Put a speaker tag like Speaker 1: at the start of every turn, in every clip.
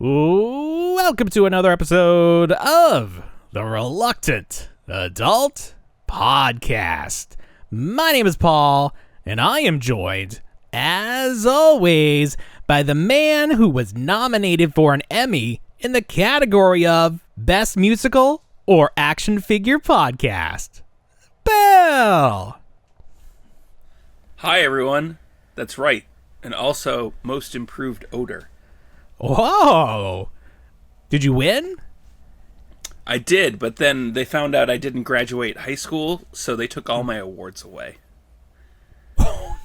Speaker 1: Welcome to another episode of the Reluctant Adult Podcast. My name is Paul, and I am joined, as always, by the man who was nominated for an Emmy in the category of Best Musical or Action Figure Podcast. Bill!
Speaker 2: Hi, everyone. That's right. And also, Most Improved Odor.
Speaker 1: Whoa! Did you win?
Speaker 2: I did, but then they found out I didn't graduate high school, so they took all my awards away.
Speaker 1: Oh,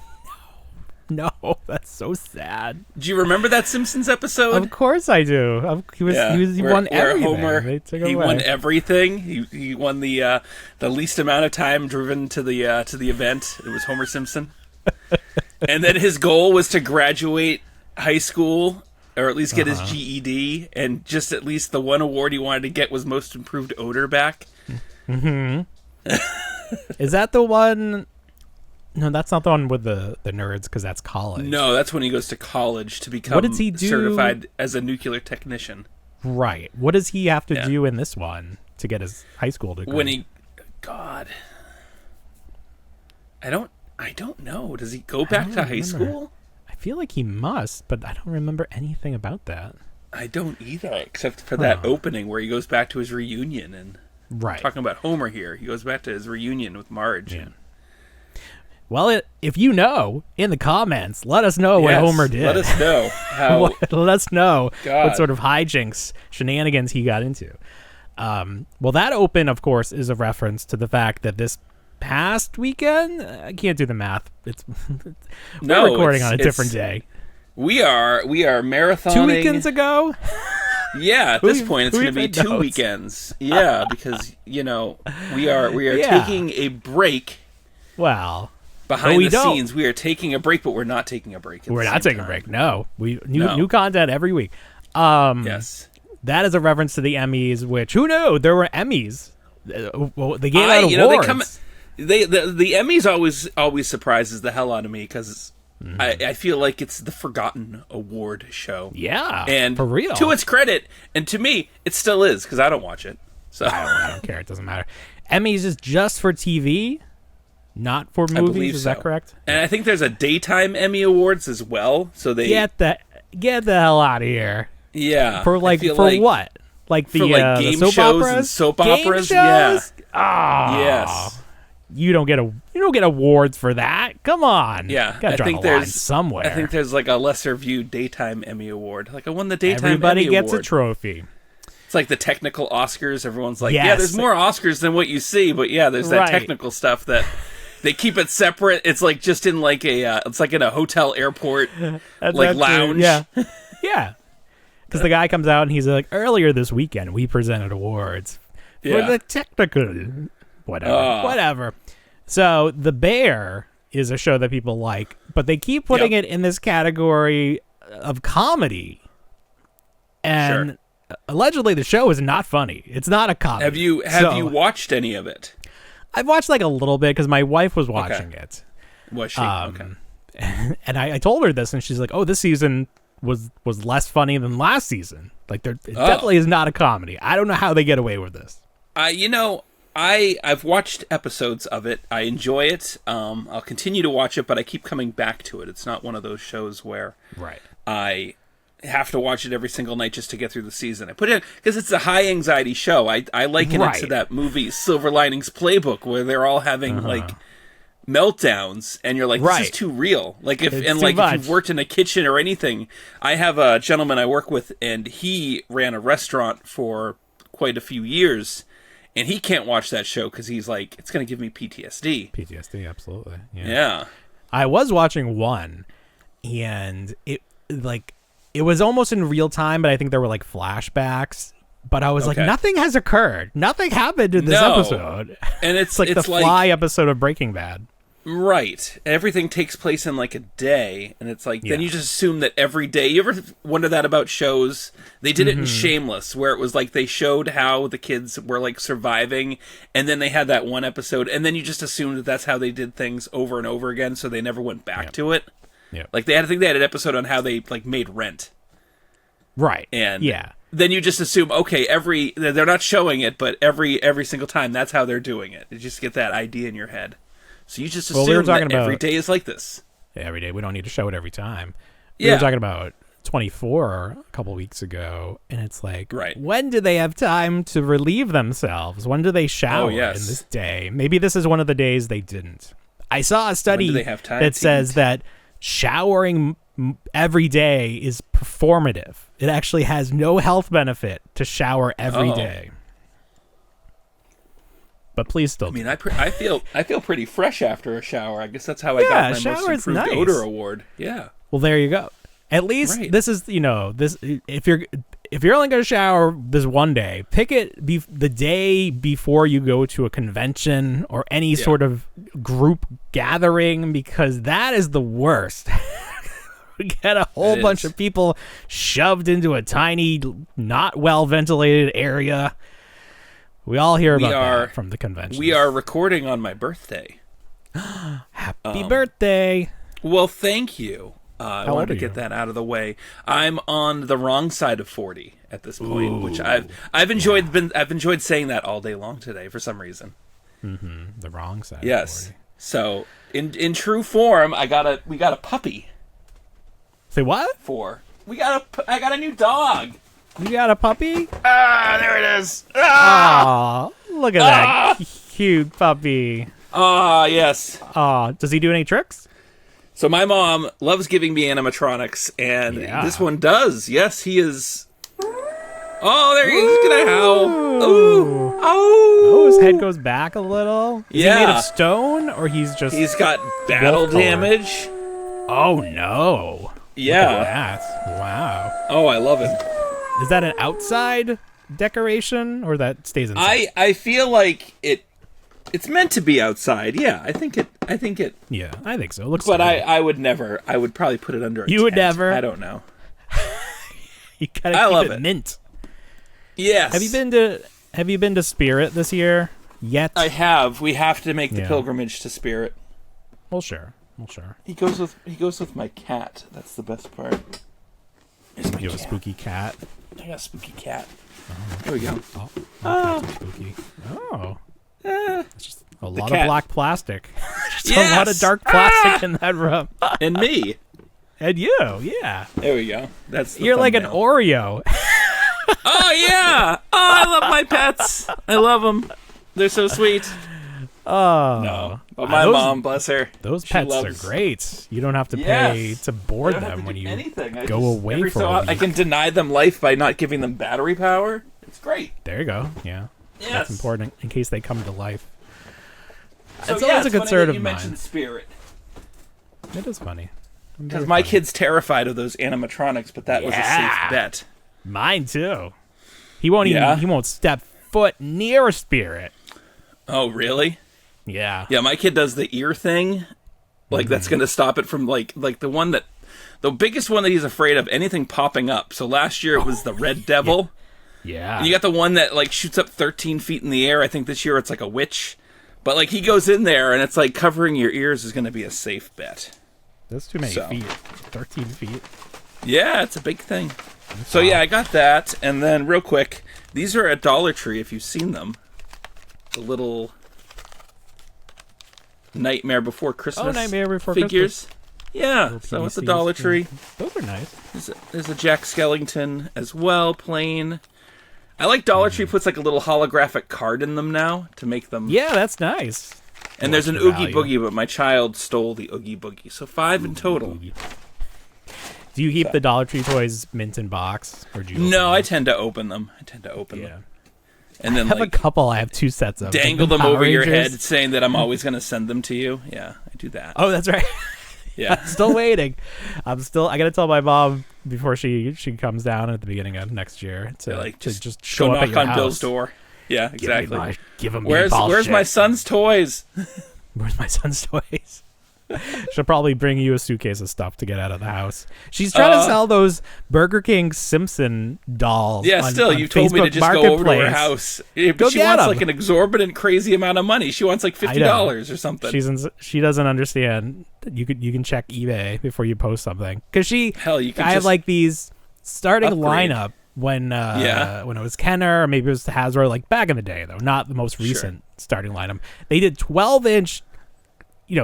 Speaker 1: no. No, that's so sad.
Speaker 2: Do you remember that Simpsons episode?
Speaker 1: Of course I do. He won everything.
Speaker 2: Homer,
Speaker 1: they took
Speaker 2: he
Speaker 1: away.
Speaker 2: won everything. He won the least amount of time driven to the event. It was Homer Simpson. And then his goal was to graduate high school, or at least get his GED, and just at least the one award he wanted to get was Most Improved Odor back.
Speaker 1: Mm-hmm. Is that the one? No, that's not the one with the nerds, because that's college.
Speaker 2: No, that's when he goes to college to become
Speaker 1: what does he do?
Speaker 2: Certified as a nuclear technician.
Speaker 1: Right. What does he have to do in this one to get his high school degree?
Speaker 2: I don't know. Does he go back to high school?
Speaker 1: I feel like he must, but I don't remember anything about that.
Speaker 2: I don't either, except for that opening where he goes back to his reunion and talking about Homer here. He goes back to his reunion with Marge.
Speaker 1: Yeah. Well, if you know, in the comments, let us know what Homer did.
Speaker 2: Let us know how.
Speaker 1: Let us know what sort of hijinks, shenanigans he got into. Well, that open, of course, is a reference to the fact that this past weekend, I can't do the math. We're recording on a different day.
Speaker 2: We are marathoning
Speaker 1: 2 weekends ago.
Speaker 2: Yeah, at this point, it's going to be 2 weekends. Yeah, because we are taking a break.
Speaker 1: Well,
Speaker 2: behind the scenes, we are taking a break, but we're not taking a break.
Speaker 1: We're not taking a break. No, new content every week.
Speaker 2: Yes,
Speaker 1: that is a reference to the Emmys. Which who knew there were Emmys? Well, they gave out awards.
Speaker 2: The Emmys always surprises the hell out of me because I feel like it's the forgotten award show.
Speaker 1: Yeah,
Speaker 2: and
Speaker 1: for real.
Speaker 2: To its credit, and to me, it still is because I don't watch it. So
Speaker 1: I don't care. It doesn't matter. Emmys is just for TV, not for movies. Is that correct?
Speaker 2: And I think there's a daytime Emmy Awards as well. So they
Speaker 1: get the hell out of here.
Speaker 2: Yeah,
Speaker 1: for what? Like the
Speaker 2: game
Speaker 1: the soap
Speaker 2: shows
Speaker 1: operas?
Speaker 2: And soap
Speaker 1: game
Speaker 2: operas.
Speaker 1: Shows?
Speaker 2: Yeah.
Speaker 1: Oh,
Speaker 2: yes.
Speaker 1: You don't get awards for that. Come on.
Speaker 2: Yeah,
Speaker 1: I think there's somewhere.
Speaker 2: I think there's like a lesser viewed daytime Emmy Award. Like I won the daytime
Speaker 1: Everybody
Speaker 2: Emmy
Speaker 1: gets
Speaker 2: Award.
Speaker 1: a trophy.
Speaker 2: It's like the technical Oscars. Everyone's like, yeah, there's more Oscars than what you see, but yeah, there's that technical stuff that they keep it separate. It's like just in like it's like in a hotel airport lounge.
Speaker 1: Yeah, yeah. Because the guy comes out and he's like, earlier this weekend we presented awards for the technical. Whatever. So The Bear is a show that people like, but they keep putting it in this category of comedy. And allegedly the show is not funny. It's not a comedy.
Speaker 2: Have you watched any of it?
Speaker 1: I've watched like a little bit because my wife was watching it.
Speaker 2: Was she?
Speaker 1: And I told her this and she's like, oh, this season was less funny than last season. Like it definitely is not a comedy. I don't know how they get away with this.
Speaker 2: I've watched episodes of it. I enjoy it. I'll continue to watch it, but I keep coming back to it. It's not one of those shows where I have to watch it every single night just to get through the season. I put it because it's a high anxiety show. I liken it to that movie Silver Linings Playbook where they're all having like meltdowns, and you're like, this is too real. Like if you've worked in a kitchen or anything. I have a gentleman I work with, and he ran a restaurant for quite a few years. And he can't watch that show because he's like, it's going to give me PTSD.
Speaker 1: PTSD, absolutely.
Speaker 2: Yeah.
Speaker 1: I was watching one, and it was almost in real time, but I think there were like flashbacks. But I was like, nothing has occurred. Nothing happened in this episode.
Speaker 2: And it's
Speaker 1: like the Fly episode of Breaking Bad.
Speaker 2: Right. Everything takes place in like a day, and it's like then you just assume that every day. You ever wonder that about shows? They did it in Shameless, where it was like they showed how the kids were like surviving, and then they had that one episode, and then you just assumed that that's how they did things over and over again, so they never went back to it.
Speaker 1: Yeah.
Speaker 2: Like I think they had an episode on how they like made Rent.
Speaker 1: Right.
Speaker 2: And
Speaker 1: yeah.
Speaker 2: then you just assume, okay, they're not showing it, but every single time that's how they're doing it. You just get that idea in your head. So you just assume that every day is like this.
Speaker 1: Yeah, every day. We don't need to show it every time. We
Speaker 2: Yeah.
Speaker 1: were talking about 24 a couple weeks ago, and it's like,
Speaker 2: right.
Speaker 1: when do they have time to relieve themselves? When do they shower in this day? Maybe this is one of the days they didn't. I saw a study that says that showering every day is performative. It actually has no health benefit to shower every day. But please still.
Speaker 2: I mean, I feel pretty fresh after a shower. I guess that's how I got my most improved odor award. Yeah.
Speaker 1: Well, there you go. At least this is, this if you're only going to shower this one day, pick it the day before you go to a convention or any sort of group gathering, because that is the worst. We get a whole bunch of people shoved into a tiny, not well ventilated area. We all hear about that from the convention.
Speaker 2: We are recording on my birthday.
Speaker 1: Happy birthday!
Speaker 2: Well, thank you. I wanted to get that out of the way. I'm on the wrong side of 40 at this point, which I've enjoyed saying that all day long today for some reason.
Speaker 1: Mm-hmm. The wrong side.
Speaker 2: Yes.
Speaker 1: Of 40.
Speaker 2: So in true form, we got a puppy.
Speaker 1: Say what?
Speaker 2: I got a new dog.
Speaker 1: You got a puppy?
Speaker 2: There it is.
Speaker 1: Look at that cute puppy.
Speaker 2: Yes.
Speaker 1: Does he do any tricks?
Speaker 2: So my mom loves giving me animatronics, and this one does. Yes, he is. Oh, there he is. He's gonna howl. Oh.
Speaker 1: Oh, his head goes back a little. Is he made of stone, or he's
Speaker 2: got battle damage.
Speaker 1: Oh no.
Speaker 2: Yeah.
Speaker 1: Look at that. Wow.
Speaker 2: Oh, I love it.
Speaker 1: Is that an outside decoration, or that stays inside?
Speaker 2: I feel like it's meant to be outside. Yeah, I think it.
Speaker 1: Yeah, I think so. It looks.
Speaker 2: But I would never. I would probably put it under a
Speaker 1: You
Speaker 2: tent.
Speaker 1: would never?
Speaker 2: I don't know.
Speaker 1: You gotta keep it mint.
Speaker 2: Yes.
Speaker 1: Have you been to Spirit this year yet?
Speaker 2: I have. We have to make the pilgrimage to Spirit.
Speaker 1: Well, sure.
Speaker 2: He goes with my cat. That's the best part.
Speaker 1: You have a spooky cat?
Speaker 2: I got a spooky cat. There we go.
Speaker 1: Oh, spooky. Oh. It's just a lot of black plastic. Just a lot of dark plastic in that room.
Speaker 2: And me.
Speaker 1: And you, yeah.
Speaker 2: There we go. That's the
Speaker 1: You're
Speaker 2: thumbnail.
Speaker 1: like an Oreo.
Speaker 2: Oh, yeah. Oh, I love my pets. I love them. They're so sweet.
Speaker 1: Oh.
Speaker 2: No. But my mom, bless her.
Speaker 1: Those pets are great. You don't have to pay to board them when you go away from them.
Speaker 2: I can deny them life by not giving them battery power. It's great.
Speaker 1: There you go. Yeah.
Speaker 2: Yes.
Speaker 1: That's important in case they come to life.
Speaker 2: So,
Speaker 1: it's always a concern of mine.
Speaker 2: You mentioned Spirit.
Speaker 1: It is funny.
Speaker 2: Because my kid's terrified of those animatronics, but that was a safe bet.
Speaker 1: Mine too. He won't even. He won't step foot near Spirit.
Speaker 2: Oh, really?
Speaker 1: Yeah.
Speaker 2: Yeah, my kid does the ear thing. Like, that's going to stop it from, like the biggest one that he's afraid of, anything popping up. So last year it was the Red Devil.
Speaker 1: Yeah.
Speaker 2: And you got the one that, like, shoots up 13 feet in the air. I think this year it's like a witch. But, like, he goes in there, and it's like covering your ears is going to be a safe bet.
Speaker 1: That's too many feet. 13 feet.
Speaker 2: Yeah, it's a big thing. So, yeah, I got that. And then, real quick, these are at Dollar Tree, if you've seen them. The little Nightmare Before Christmas figures.
Speaker 1: Christmas.
Speaker 2: Yeah, so at the Dollar Tree.
Speaker 1: Those are nice.
Speaker 2: There's a Jack Skellington as well, plain. I like Dollar Tree puts like a little holographic card in them now to make them...
Speaker 1: Yeah, that's nice.
Speaker 2: And there's an Oogie Boogie, but my child stole the Oogie Boogie. So 5 in total.
Speaker 1: Do you keep the Dollar Tree toys mint in box? Or do you
Speaker 2: no, I tend to open them. them. And then
Speaker 1: I have a couple. I have 2 sets of
Speaker 2: dangle them over your head, saying that I'm always going to send them to you. Yeah, I do that.
Speaker 1: Oh, that's right.
Speaker 2: Yeah,
Speaker 1: I'm still waiting. I got to tell my mom before she comes down at the beginning of next year to just show up at your
Speaker 2: knock on
Speaker 1: house.
Speaker 2: Bill's door. Yeah, exactly.
Speaker 1: Give him
Speaker 2: where's my son's toys?
Speaker 1: Where's my son's toys? She'll probably bring you a suitcase of stuff to get out of the house. She's trying to sell those Burger King Simpson dolls.
Speaker 2: Yeah, you told me to just go over to her house. But she wants like an exorbitant, crazy amount of money. She wants like $50 or something.
Speaker 1: She doesn't understand. You can check eBay before you post something because I have like these starting
Speaker 2: Upgrade.
Speaker 1: lineup when it was Kenner, or maybe it was Hasbro, like back in the day though, not the most recent starting lineup. They did 12-inch,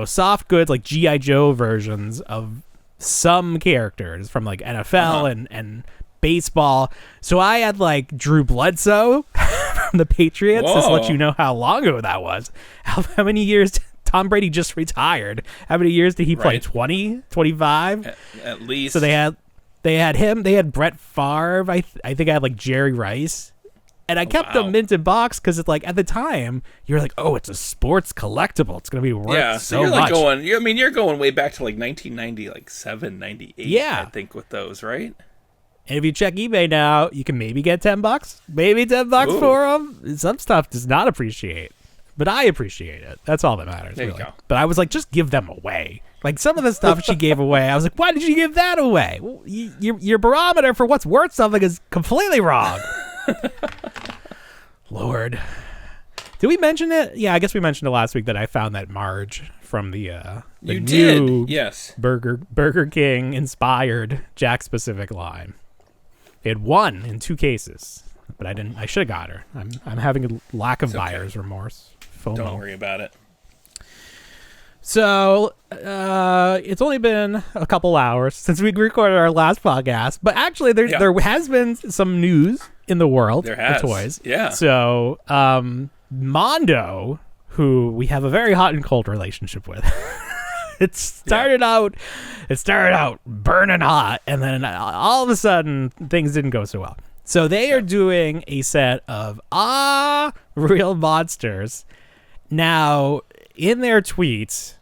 Speaker 1: soft goods like G.I. Joe versions of some characters from like NFL and baseball. So I had like Drew Bledsoe from the Patriots. Just to let you know how long ago that was. How many years Tom Brady just retired? How many years did he play? 20, 25?
Speaker 2: At least.
Speaker 1: So they had him. They had Brett Favre. I think I had like Jerry Rice. And I kept them mint in box because it's like at the time you're like, oh, it's a sports collectible. It's gonna be worth so
Speaker 2: you're
Speaker 1: much.
Speaker 2: You're going way back to like 1990, like 98.
Speaker 1: Yeah,
Speaker 2: I think with those, right?
Speaker 1: And if you check eBay now, you can maybe get $10, maybe $10 for them. Some stuff does not appreciate, but I appreciate it. That's all that matters.
Speaker 2: There
Speaker 1: really.
Speaker 2: you go.
Speaker 1: But I was like, just give them away. Like some of the stuff she gave away, I was like, why did you give that away? Well, your barometer for what's worth something is completely wrong. Lord, did we mention it? Yeah, I guess we mentioned it last week that I found that Marge from the
Speaker 2: you
Speaker 1: new
Speaker 2: did, yes,
Speaker 1: Burger King inspired Jack Specific line. They had one in 2 cases, but I didn't. I should have got her. I'm having a lack of buyer's remorse. FOMO.
Speaker 2: Don't worry about it.
Speaker 1: So it's only been a couple hours since we recorded our last podcast, but actually there has been some news in the world of toys.
Speaker 2: Yeah.
Speaker 1: So Mondo, who we have a very hot and cold relationship with, it started out burning hot, and then all of a sudden things didn't go so well. So they are doing a set of real monsters. Now, in their tweets,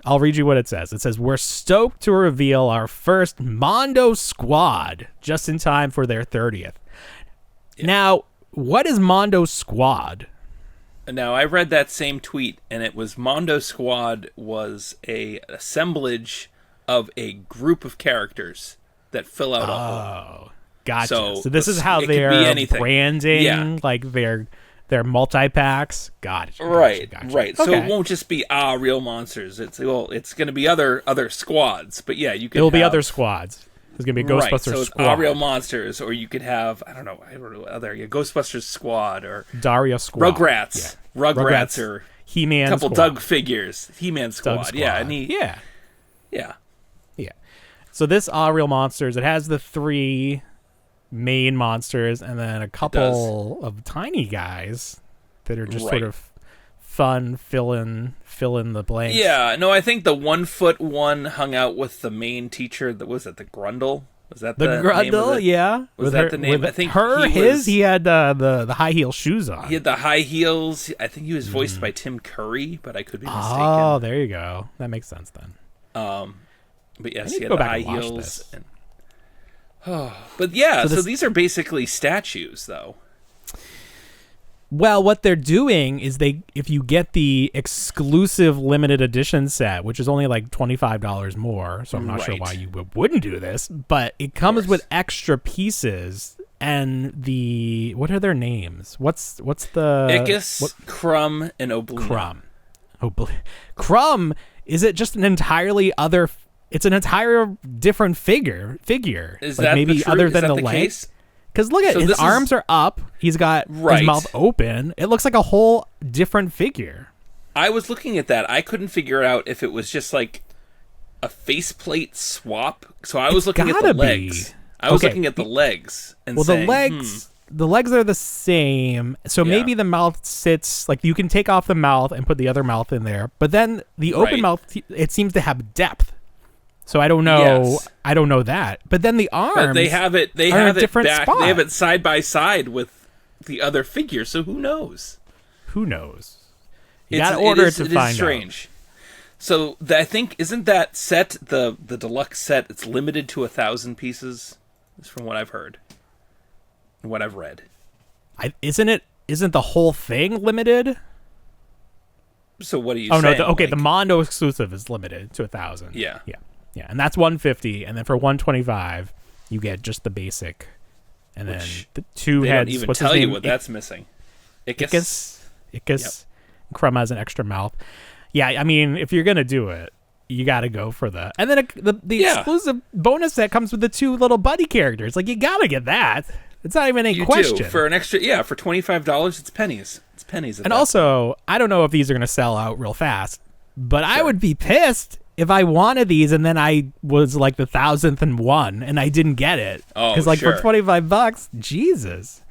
Speaker 1: I'll read you what it says. It says, "We're stoked to reveal our first Mondo squad just in time for their 30th. Yeah. Now, what is Mondo squad?
Speaker 2: Now, I read that same tweet, and it was Mondo squad was a assemblage of a group of characters that fill out a whole.
Speaker 1: Gotcha. So this is how they're branding, like their multi-packs. Gotcha.
Speaker 2: Right.
Speaker 1: Okay.
Speaker 2: So it won't just be real monsters. It's going to be other squads. But yeah, you can.
Speaker 1: There'll be other squads. There's gonna be a Ghostbusters
Speaker 2: so
Speaker 1: squad.
Speaker 2: Real monsters, or you could have I don't know other Ghostbusters squad or
Speaker 1: Daria squad.
Speaker 2: Rugrats. Yeah. Rugrats or
Speaker 1: He-Man.
Speaker 2: A couple
Speaker 1: squad.
Speaker 2: Doug figures. He-Man squad. Yeah. And
Speaker 1: Yeah. So this real monsters. It has the 3 main monsters and then a couple of tiny guys that are just sort of fun fill in the blanks.
Speaker 2: Yeah, no, I think the 1-foot one hung out with the main teacher. That was it, the Grundle. Was that the
Speaker 1: Grundle?
Speaker 2: Name of
Speaker 1: Yeah,
Speaker 2: was that the name? I think
Speaker 1: he had the high heel shoes on.
Speaker 2: He had the high heels. I think he was voiced by Tim Curry, but I could be mistaken.
Speaker 1: Oh, there you go. That makes sense then.
Speaker 2: But yes, he had the high heels. But yeah, so these are basically statues, though.
Speaker 1: Well, what they're doing is if you get the exclusive limited edition set, which is only like $25 more, so I'm not sure why you wouldn't do this, but it comes with extra pieces and what are their names? What's the
Speaker 2: Icus, Crumb, and Oblina.
Speaker 1: Crumb, is it just an entirely other? It's an entire different figure.
Speaker 2: Is
Speaker 1: like
Speaker 2: that
Speaker 1: maybe other than the legs? Because look at his arms are up. He's got his mouth open. It looks like a whole different figure.
Speaker 2: I was looking at that. I couldn't figure out if it was just like a faceplate swap. So I was looking at the legs. I was looking at the legs and saying,
Speaker 1: the legs are the same. So maybe the mouth sits like you can take off the mouth and put the other mouth in there. But then the open mouth, it seems to have depth. So I don't know.
Speaker 2: Yes.
Speaker 1: I don't know that. But then the arms,
Speaker 2: but they have it. They have it back.
Speaker 1: Spot.
Speaker 2: They have it side by side with the other figure. So who knows?
Speaker 1: You got to order it to find out.
Speaker 2: It is strange. So I think isn't that set the deluxe set? It's limited to 1,000 pieces. Is from what I've heard, and what I've read.
Speaker 1: Isn't the whole thing limited?
Speaker 2: So what are you saying?
Speaker 1: No. The Mondo exclusive is limited to 1,000.
Speaker 2: Yeah,
Speaker 1: and that's $150, and then for $125, you get just the basic, and then the 2 heads.
Speaker 2: They don't even tell you what that's missing.
Speaker 1: Icus. Crumb has an extra mouth. Yeah, I mean, if you're gonna do it, you got to go for that. And then the exclusive bonus set comes with the 2 little buddy characters. Like, you got to get that. It's not even a question.
Speaker 2: Do. For an extra, for $25, it's pennies. It's pennies.
Speaker 1: And also, I don't know if these are going to sell out real fast, but I would be pissed if I wanted these and then I was like the 1,000th and I didn't get it.
Speaker 2: Oh,
Speaker 1: because for $25, Jesus.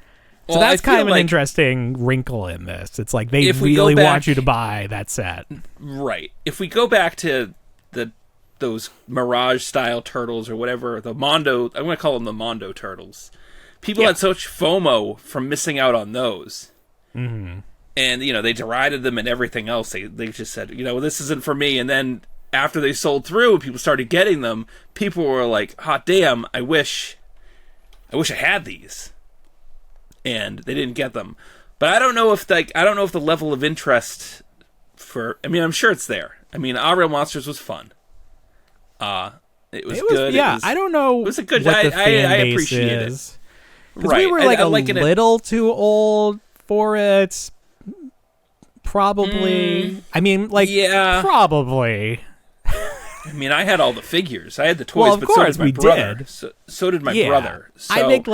Speaker 1: So
Speaker 2: well,
Speaker 1: that's kind of an interesting wrinkle in this. It's like they really want you to buy that set.
Speaker 2: Right. If we go back to those Mirage style turtles or whatever, the Mondo, I'm going to call them the Mondo turtles. People had such FOMO from missing out on those. Mm-hmm. And, they derided them and everything else. They just said, this isn't for me. And then after they sold through and people started getting them, people were like, hot damn, I wish I had these. And they didn't get them. But I don't know if the level of interest I'm sure it's there. Our Real Monsters was fun. It was good.
Speaker 1: Yeah, I don't know.
Speaker 2: It was a good.
Speaker 1: I
Speaker 2: appreciate it.
Speaker 1: Because we were like a little too old for it. Probably. Probably.
Speaker 2: I had all the figures. I had the toys, but so did my brother. So did my brother. So
Speaker 1: I think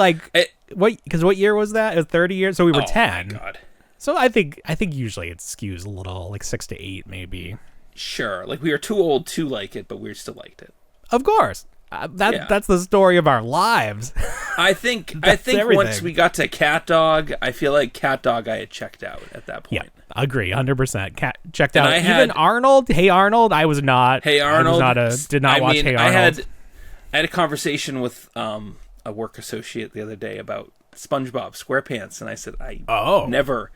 Speaker 1: what year was that? It was 30 years. So we were 10.
Speaker 2: Oh my God.
Speaker 1: So I think usually it skews a little, like 6 to 8 maybe.
Speaker 2: Sure. Like we were too old to like it, but we still liked it.
Speaker 1: Of course. That's the story of our lives.
Speaker 2: I think
Speaker 1: everything.
Speaker 2: Once we got to Cat Dog, I feel like Cat Dog I had checked out at that point.
Speaker 1: Yeah, agree, 100%. Checked out. Even Arnold. Hey Arnold, I was not.
Speaker 2: Hey Arnold,
Speaker 1: did not watch Hey Arnold.
Speaker 2: I had a conversation with a work associate the other day about SpongeBob SquarePants, and I said I never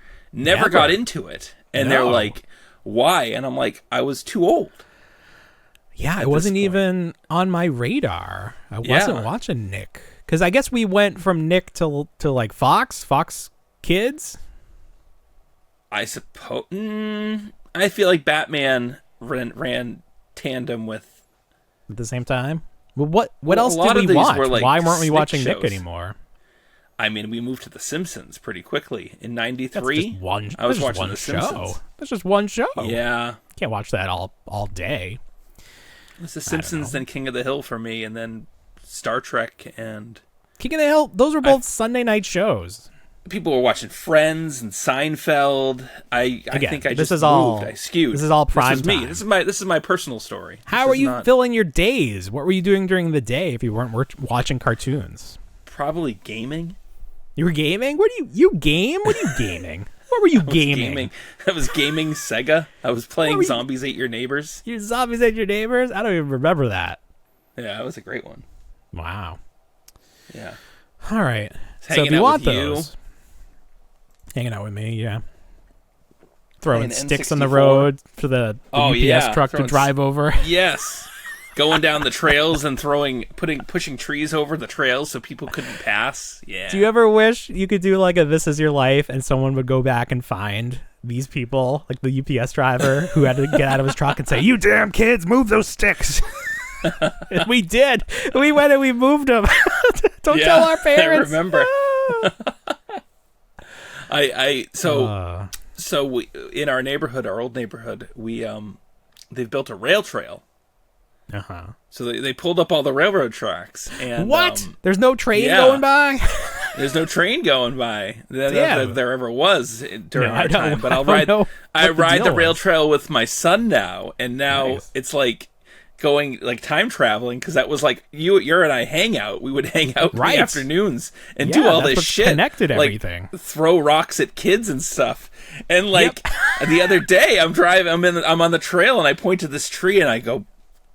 Speaker 2: got into it, and they're like, why? And I'm like, I was too old.
Speaker 1: Yeah, it wasn't even on my radar. I wasn't watching Nick. Because I guess we went from Nick to like Fox Kids.
Speaker 2: I suppose. I feel like Batman ran tandem with...
Speaker 1: At the same time? Well, what else did we watch? Why weren't we watching Nick anymore?
Speaker 2: We moved to The Simpsons pretty quickly. In 93, I was watching The Simpsons.
Speaker 1: That's just one show.
Speaker 2: Yeah.
Speaker 1: Can't watch that all day.
Speaker 2: It was The Simpsons, then King of the Hill for me, and then Star Trek and...
Speaker 1: King of the Hill, those were both Sunday night shows.
Speaker 2: People were watching Friends and Seinfeld. I think I just moved. I skewed.
Speaker 1: This is all prime
Speaker 2: time.
Speaker 1: Me.
Speaker 2: This is my personal story.
Speaker 1: How are you filling your days? What were you doing during the day if you weren't watching cartoons?
Speaker 2: Probably gaming.
Speaker 1: You were gaming? What do you game? What are you gaming? What were you gaming?
Speaker 2: I was gaming Sega. I was playing Zombies Ate Your Neighbors.
Speaker 1: Your Zombies Ate Your Neighbors? I don't even remember that.
Speaker 2: Yeah, that was a great one.
Speaker 1: Wow.
Speaker 2: Yeah.
Speaker 1: All right. So if you want those, hanging out with me, yeah. Throwing sticks
Speaker 2: N64
Speaker 1: on the road for the UPS truck to drive over.
Speaker 2: Yes. Going down the trails and pushing trees over the trails so people couldn't pass. Yeah.
Speaker 1: Do you ever wish you could do like a This Is Your Life and someone would go back and find these people, like the UPS driver who had to get out of his truck and say, "You damn kids, move those sticks." And we did. We went and we moved them. Don't tell our parents.
Speaker 2: I remember. So we, in our neighborhood, our old neighborhood, they've built a rail trail.
Speaker 1: Uh-huh.
Speaker 2: So they pulled up all the railroad tracks. And
Speaker 1: what? There's no train going by?
Speaker 2: There's no train going by. There ever was during our time. But I ride the rail trail with my son now, and now it's like going like time traveling, because that was like you and I hang out. We would hang out in the afternoons and do all this shit.
Speaker 1: Connected everything.
Speaker 2: Like, throw rocks at kids and stuff. And like the other day, I'm on the trail and I point to this tree and I go,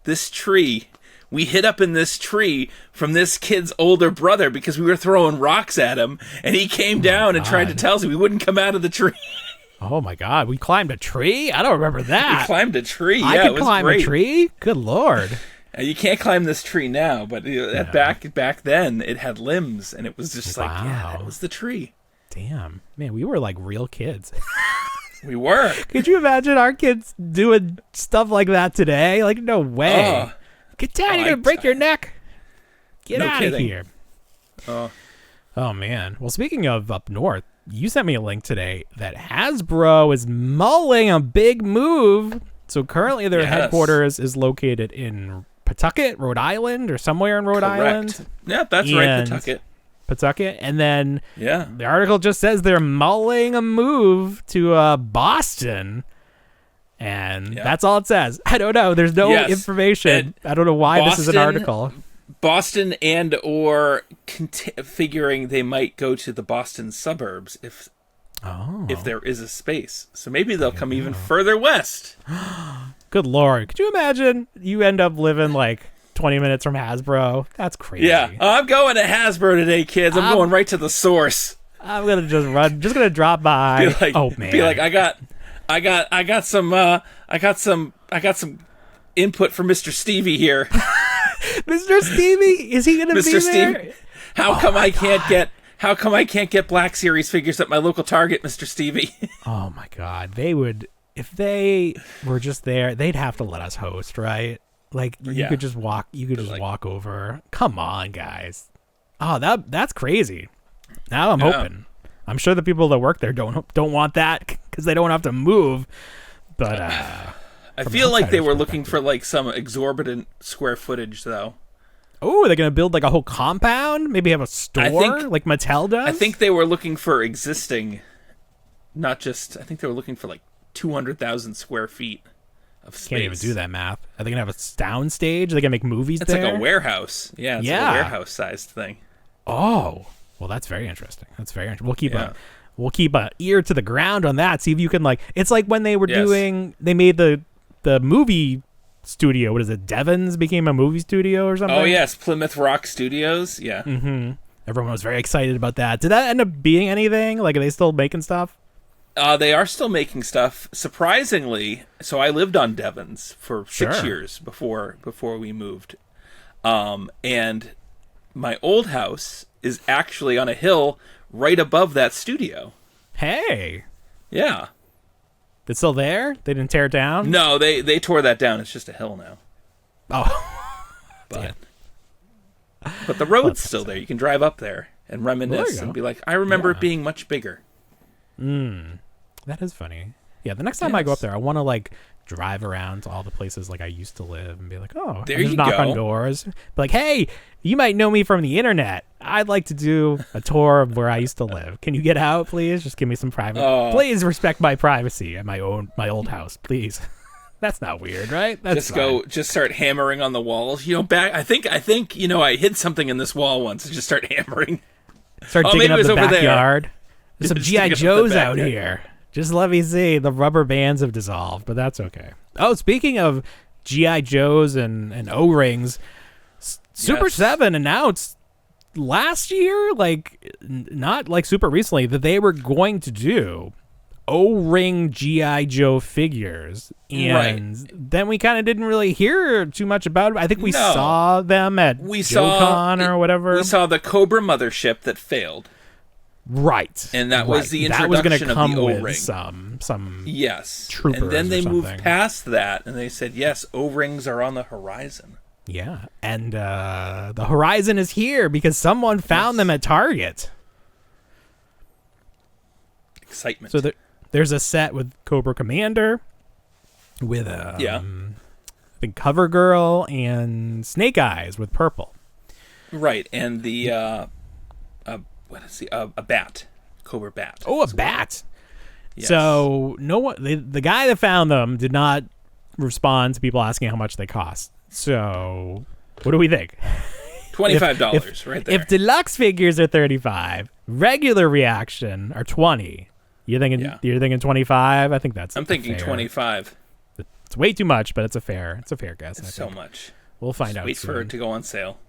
Speaker 2: "This tree, we hid up in this tree from this kid's older brother because we were throwing rocks at him, and he came down and tried to tell us we wouldn't come out of the tree."
Speaker 1: Oh my God, we climbed a tree? I don't remember that.
Speaker 2: We climbed a tree.
Speaker 1: I could climb a tree? Good Lord.
Speaker 2: You can't climb this tree now, but back then it had limbs, and it was just like, it was the tree.
Speaker 1: Damn. Man, we were like real kids.
Speaker 2: We were.
Speaker 1: Could you imagine our kids doing stuff like that today? Like, no way. Get down, you're going to break your neck. Get out of here. Oh, man. Well, speaking of up north, you sent me a link today that Hasbro is mulling a big move So currently their headquarters is located in Pawtucket, Rhode Island, or somewhere in Rhode Island.
Speaker 2: Yeah, that's right,
Speaker 1: Pawtucket. And then
Speaker 2: the
Speaker 1: article just says they're mulling a move to Boston. And that's all it says. I don't know. There's no information. I don't know why this is an article.
Speaker 2: Boston and or figuring they might go to the Boston suburbs if there is a space. So maybe they'll come even further west.
Speaker 1: Good Lord. Could you imagine you end up living like 20 minutes from Hasbro? That's crazy.
Speaker 2: Yeah. I'm going to Hasbro today, kids. I'm going right to the source.
Speaker 1: I'm going to just run. Just going to drop by. Oh, man.
Speaker 2: Be like, I got some input from Mr. Stevie here.
Speaker 1: Mr. Stevie? Is he going to be there?
Speaker 2: Stevie? How come I can't get Black Series figures at my local Target, Mr. Stevie?
Speaker 1: Oh my God. They would, if they were just there, they'd have to let us host, right? Like you could just walk walk over. Come on, guys. Oh, that's crazy. Now I'm hoping. I'm sure the people that work there don't want that because they don't have to move. But
Speaker 2: I feel like they were looking for like some exorbitant square footage, though.
Speaker 1: Oh, are they going to build like a whole compound? Maybe have a store like Mattel does?
Speaker 2: I think they were looking for existing, not just. I think they were looking for like 200,000 square feet of space.
Speaker 1: Can't even do that math. Are they going to have a sound stage? Are they going to make movies
Speaker 2: it's
Speaker 1: there?
Speaker 2: It's like a warehouse. Yeah, it's like a warehouse-sized thing.
Speaker 1: Oh, well, that's very interesting. We'll keep a ear to the ground on that. See if you can like. It's like when they were they made the movie studio. What is it? Devon's became a movie studio or something.
Speaker 2: Oh yes, Plymouth Rock Studios. Yeah.
Speaker 1: Mm-hmm. Everyone was very excited about that. Did that end up being anything? Like, are they still making stuff?
Speaker 2: They are still making stuff. Surprisingly, so I lived on Devon's for 6 years before we moved, and my old house is actually on a hill right above that studio.
Speaker 1: Hey.
Speaker 2: Yeah.
Speaker 1: It's still there? They didn't tear it down?
Speaker 2: No, they tore that down. It's just a hill now.
Speaker 1: Oh.
Speaker 2: But the road's still there. You can drive up there and reminisce and be like, I remember it being much bigger.
Speaker 1: That is funny. Yeah, the next time I go up there, I want to like drive around to all the places like I used to live and be like, oh,
Speaker 2: there you
Speaker 1: knock
Speaker 2: go.
Speaker 1: On doors. Be like, hey, you might know me from the internet. I'd like to do a tour of where I used to live. Can you get out, please? Just give me some private. Please respect my privacy at my old house, please. That's not weird, right? That's
Speaker 2: just start hammering on the walls. You know, I think I hid something in this wall once and just start hammering.
Speaker 1: Start digging up the backyard. There's some G.I. Joes out here. Just let me see. The rubber bands have dissolved, but that's okay. Oh, speaking of G.I. Joes and O-rings, Super 7 announced last year, like not like super recently, that they were going to do O-ring G.I. Joe figures. And then we kind of didn't really hear too much about it. I think we saw them at JoeCon or whatever.
Speaker 2: We saw the Cobra mothership that failed.
Speaker 1: Right.
Speaker 2: And that was the introduction of the O-ring.
Speaker 1: With some
Speaker 2: troopers. And then they moved past that and they said, yes, O-rings are on the horizon.
Speaker 1: Yeah. And the horizon is here because someone found them at Target.
Speaker 2: Excitement.
Speaker 1: So there's a set with Cobra Commander, with I think Cover Girl and Snake Eyes with purple.
Speaker 2: Right. And the a bat, Cobra bat.
Speaker 1: Oh, a bat. Yes. So the guy that found them did not respond to people asking how much they cost. So what do we think?
Speaker 2: $25 right there.
Speaker 1: If deluxe figures are $35, regular reaction are $20. You're thinking 25? I think that's.
Speaker 2: I'm thinking
Speaker 1: fair.
Speaker 2: 25.
Speaker 1: It's way too much, but it's a fair guess.
Speaker 2: It's so much.
Speaker 1: We'll find out.
Speaker 2: Wait
Speaker 1: soon.
Speaker 2: for it to go on sale.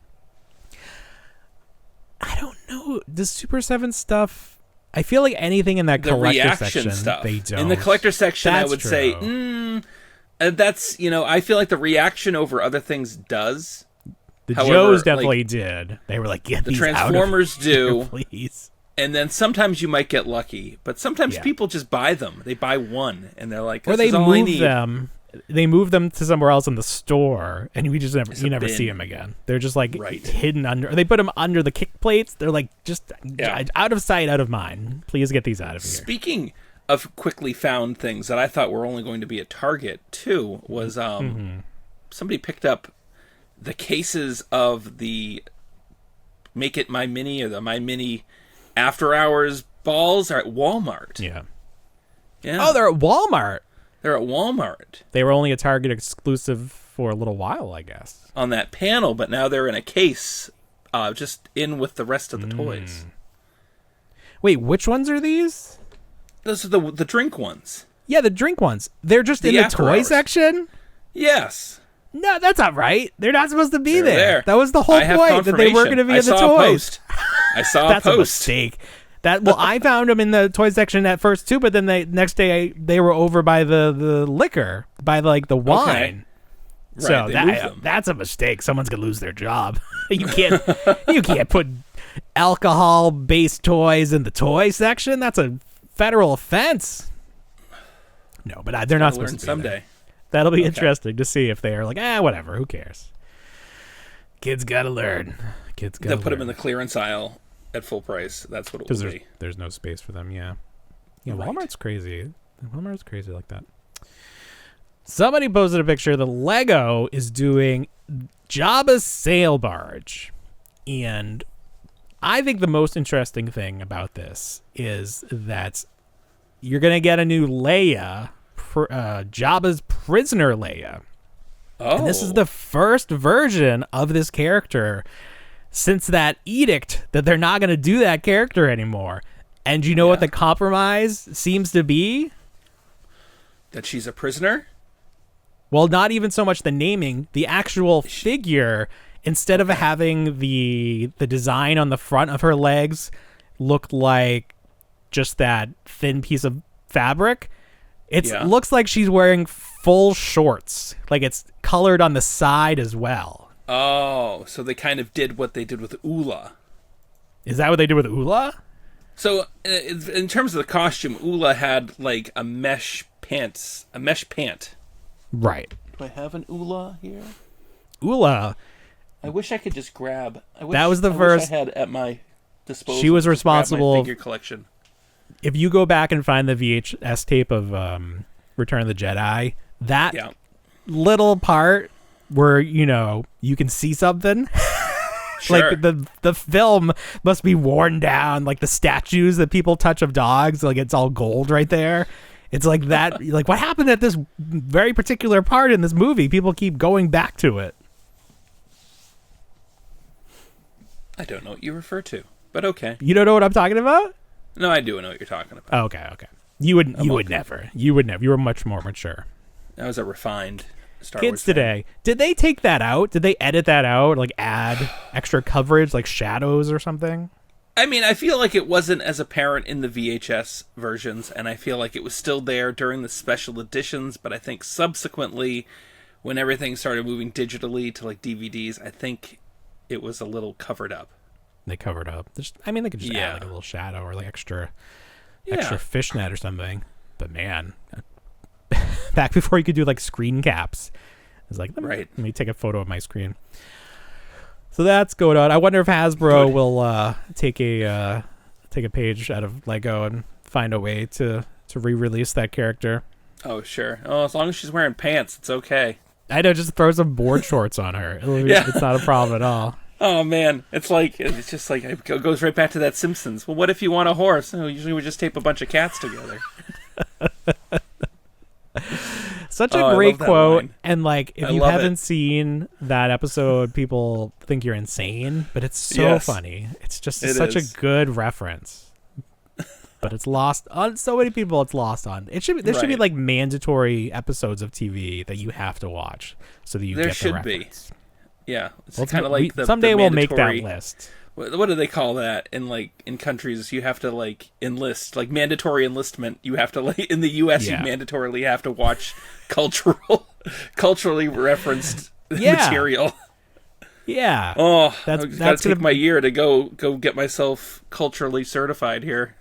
Speaker 1: I don't know. Does Super 7 stuff? I feel like anything in that collector section,
Speaker 2: stuff.
Speaker 1: They don't.
Speaker 2: In the collector section, I would say, that's, I feel like the reaction over other things does.
Speaker 1: The Joes definitely did. They were like, get
Speaker 2: the
Speaker 1: these
Speaker 2: Transformers
Speaker 1: out of here,
Speaker 2: do,
Speaker 1: please.
Speaker 2: And then sometimes you might get lucky, but sometimes people just buy them. They buy one, and they're like, this
Speaker 1: or they
Speaker 2: is all I
Speaker 1: move
Speaker 2: need.
Speaker 1: them. They move them to somewhere else in the store, and you never see them again. They're just like hidden under. Or they put them under the kick plates. They're like just out of sight, out of mind. Please get these out of here.
Speaker 2: Speaking of quickly found things that I thought were only going to be at Target too was somebody picked up the cases of the Make It My Mini or the My Mini After Hours balls are at Walmart.
Speaker 1: Yeah.
Speaker 2: Yeah.
Speaker 1: Oh, they're at Walmart.
Speaker 2: They're at Walmart.
Speaker 1: They were only a Target exclusive for a little while, I guess.
Speaker 2: On that panel, but now they're in a case, just in with the rest of the toys.
Speaker 1: Wait, which ones are these?
Speaker 2: Those are the drink ones.
Speaker 1: Yeah, the drink ones. They're just in the
Speaker 2: After
Speaker 1: toy
Speaker 2: Hours.
Speaker 1: section?
Speaker 2: Yes.
Speaker 1: No, that's not right. They're not supposed to be
Speaker 2: They're there.
Speaker 1: That was the whole
Speaker 2: I have
Speaker 1: point, that they weren't going to be in the toys.
Speaker 2: I saw a
Speaker 1: That's a
Speaker 2: post.
Speaker 1: mistake. I found them in the toy section at first too, but then next day they were over by the liquor, by the wine.
Speaker 2: Right,
Speaker 1: So
Speaker 2: they moved them.
Speaker 1: that's a mistake. Someone's gonna lose their job. You can't put alcohol-based toys in the toy section. That's a federal offense. No, but they're not supposed to be
Speaker 2: someday.
Speaker 1: there. That'll be interesting to see if they are like, whatever, who cares? Kids gotta learn.
Speaker 2: They'll put them in the clearance aisle at full price. That's what it will be.
Speaker 1: There's no space for them. Yeah.
Speaker 2: Right.
Speaker 1: Walmart's crazy. Walmart's crazy like that. Somebody posted a picture that Lego is doing Jabba's sail barge, and I think the most interesting thing about this is that you're gonna get a new Leia, Jabba's prisoner Leia.
Speaker 2: Oh,
Speaker 1: And this is the first version of this character since that edict that they're not going to do that character anymore. And you know what the compromise seems to be?
Speaker 2: that she's a prisoner.
Speaker 1: Well, not even so much the naming, the actual figure, instead of having the design on the front of her legs look like just that thin piece of fabric, it looks like she's wearing full shorts. Like it's colored on the side as well.
Speaker 2: Oh, so they kind of did what they did with Ula.
Speaker 1: Is that what they did with Ula?
Speaker 2: So in terms of the costume, Ula had like a mesh pant.
Speaker 1: Right.
Speaker 2: Do I have an Ula here?
Speaker 1: Ula.
Speaker 2: I wish I could just grab.
Speaker 1: That was the first.
Speaker 2: I had at my disposal.
Speaker 1: She was
Speaker 2: to
Speaker 1: responsible.
Speaker 2: grab my figure collection.
Speaker 1: If you go back and find the VHS tape of Return of the Jedi, that little part where you can see something.
Speaker 2: Sure.
Speaker 1: Like the film must be worn down, like the statues that people touch of dogs, like it's all gold right there. It's like that. Like what happened at this very particular part in this movie? People keep going back to it.
Speaker 2: I don't know what you refer to, but okay.
Speaker 1: You don't know what I'm talking about?
Speaker 2: No, I do know what you're talking about.
Speaker 1: Okay. You would never. You would never. You were much more mature.
Speaker 2: That was a refined Star
Speaker 1: Kids
Speaker 2: Wars
Speaker 1: today, did they take that out? Did they edit that out? Like add extra coverage, like shadows or something?
Speaker 2: I mean, I feel like it wasn't as apparent in the VHS versions, and I feel like it was still there during the special editions, but I think subsequently, when everything started moving digitally to like DVDs, I think it was a little covered up.
Speaker 1: They covered up. They could just add like a little shadow or like extra fishnet or something. But man, back before you could do like screen caps, it's like, let me take a photo of my screen. So that's going on. I wonder if Hasbro will take a page out of Lego and find a way to re-release that character.
Speaker 2: Oh, sure. Oh, as long as she's wearing pants, it's okay.
Speaker 1: I know, just throw some board shorts on her. It's not a problem at all.
Speaker 2: Oh, man. It's just like, it goes right back to that Simpsons. Well, what if you want a horse? Oh, usually we just tape a bunch of cats together.
Speaker 1: Such a great quote.
Speaker 2: Line.
Speaker 1: And like, if you haven't seen that episode, people think you're insane, but it's so funny. It's just such a good reference. But it's lost on so many people. It's lost on. There should be like mandatory episodes of TV that you have to watch so that you get the reference.
Speaker 2: Yeah, it's kind of like
Speaker 1: someday
Speaker 2: the
Speaker 1: we'll make that list.
Speaker 2: What do they call that in countries? You have to like enlist, like mandatory enlistment. You have to like in the U.S. You mandatorily have to watch culturally referenced material.
Speaker 1: Yeah.
Speaker 2: Oh, that's gotta take my year to go get myself culturally certified here.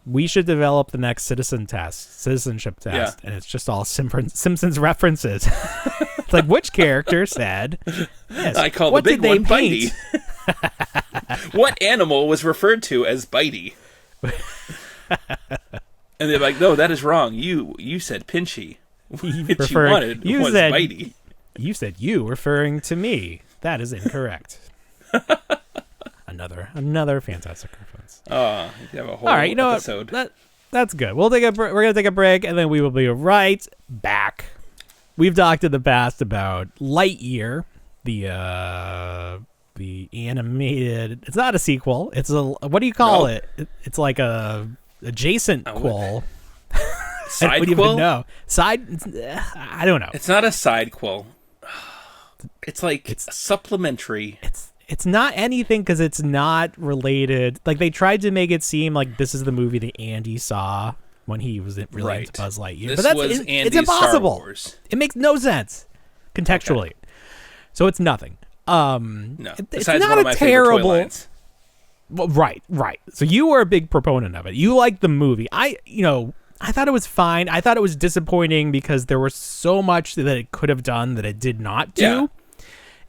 Speaker 1: We should develop the next citizenship test, and it's just all Simpsons references. It's like, which character said this?
Speaker 2: I call the big one Bitey. What animal was referred to as Bitey? And And they're like, no, that is wrong. You said Pinchy. What you wanted was Bitey.
Speaker 1: You said you, referring to me. That is incorrect. Another fantastic reference.
Speaker 2: Oh, you have a whole
Speaker 1: All right, you know
Speaker 2: episode.
Speaker 1: That's good. We're going to take a break, and then we will be right back. We've talked in the past about Lightyear, the animated. It's not a sequel. It's what do you call it? It's like a adjacent quill.
Speaker 2: Side
Speaker 1: I wouldn't
Speaker 2: quill?
Speaker 1: even know. I don't know.
Speaker 2: It's not a side quill. It's like supplementary.
Speaker 1: It's not anything because it's not related. Like they tried to make it seem like this is the movie that Andy saw when he was really into Buzz Lightyear.
Speaker 2: This was Andy's
Speaker 1: it's impossible.
Speaker 2: Star Wars.
Speaker 1: It makes no sense contextually. Okay. So it's nothing.
Speaker 2: No,
Speaker 1: it's
Speaker 2: besides
Speaker 1: not
Speaker 2: one of
Speaker 1: a
Speaker 2: my
Speaker 1: terrible.
Speaker 2: favorite toy lines.
Speaker 1: Well, right. So you were a big proponent of it. You liked the movie. I thought it was fine. I thought it was disappointing because there was so much that it could have done that it did not do. Yeah.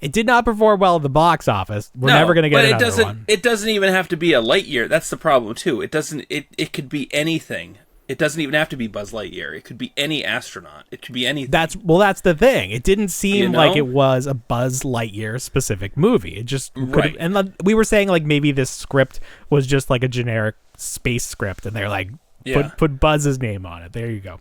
Speaker 1: It did not perform well at the box office. We're never going to get another one.
Speaker 2: It doesn't even have to be a Lightyear. That's the problem too. It doesn't. It could be anything. It doesn't even have to be Buzz Lightyear. It could be any astronaut. It could be anything.
Speaker 1: That's the thing. It didn't seem like it was a Buzz Lightyear specific movie. It just
Speaker 2: right.
Speaker 1: And we were saying like maybe this script was just like a generic space script, and they're like put Buzz's name on it. There you go.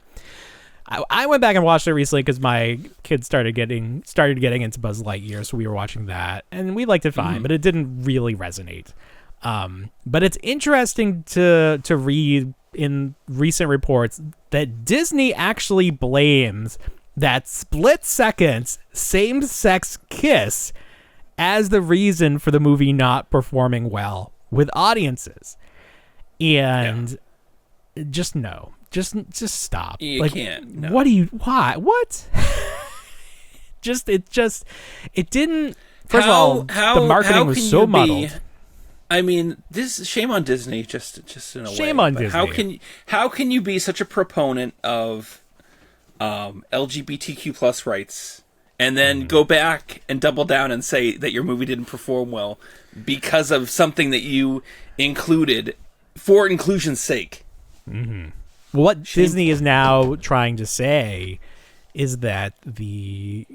Speaker 1: I went back and watched it recently because my kids started getting into Buzz Lightyear, so we were watching that, and we liked it fine, but it didn't really resonate. But it's interesting to read in recent reports that Disney actually blames that split-second same-sex kiss as the reason for the movie not performing well with audiences. And just no. Just stop.
Speaker 2: You can't. No.
Speaker 1: Why? What? It didn't. First of all, the marketing was so muddled.
Speaker 2: I mean, this shame on Disney. Just in a way.
Speaker 1: Shame on Disney.
Speaker 2: How can you be such a proponent of LGBTQ plus rights and then go back and double down and say that your movie didn't perform well because of something that you included for inclusion's sake?
Speaker 1: Mm-hmm. What Disney is now trying to say is that the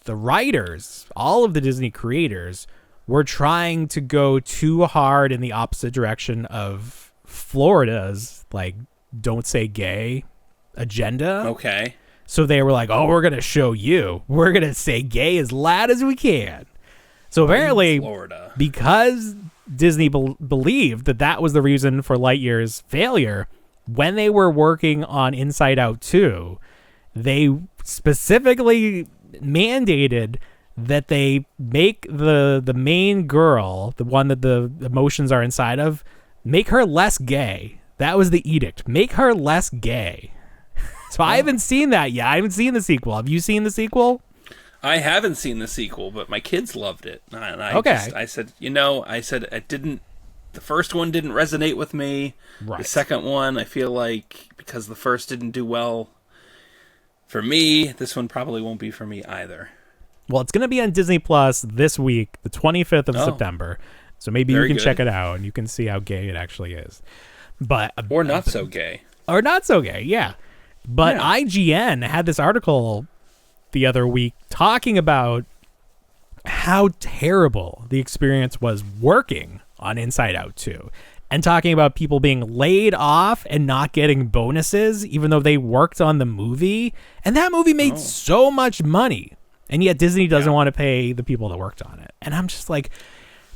Speaker 1: writers, all of the Disney creators, were trying to go too hard in the opposite direction of Florida's like "don't say gay" agenda.
Speaker 2: Okay.
Speaker 1: So they were like, "Oh, we're gonna show you. We're gonna say gay as loud as we can." So apparently,
Speaker 2: Florida,
Speaker 1: because Disney believed that was the reason for Lightyear's failure. When they were working on Inside Out 2, they specifically mandated that they make the main girl, the one that the emotions are inside of, make her less gay. That was the edict. Make her less gay. So I haven't seen that yet. I haven't seen the sequel. Have you seen the sequel?
Speaker 2: I haven't seen the sequel, but my kids loved it. And I said it didn't. The first one didn't resonate with me. Right. The second one, I feel like, because the first didn't do well for me, this one probably won't be for me either.
Speaker 1: Well, it's going to be on Disney Plus this week, the 25th of September. So maybe you can check it out and you can see how gay it actually is.
Speaker 2: Or not so gay.
Speaker 1: Or not so gay, yeah. But IGN had this article the other week talking about how terrible the experience was working on Inside Out 2, and talking about people being laid off and not getting bonuses even though they worked on the movie, and that movie made so much money, and yet Disney doesn't want to pay the people that worked on it. And I'm just like,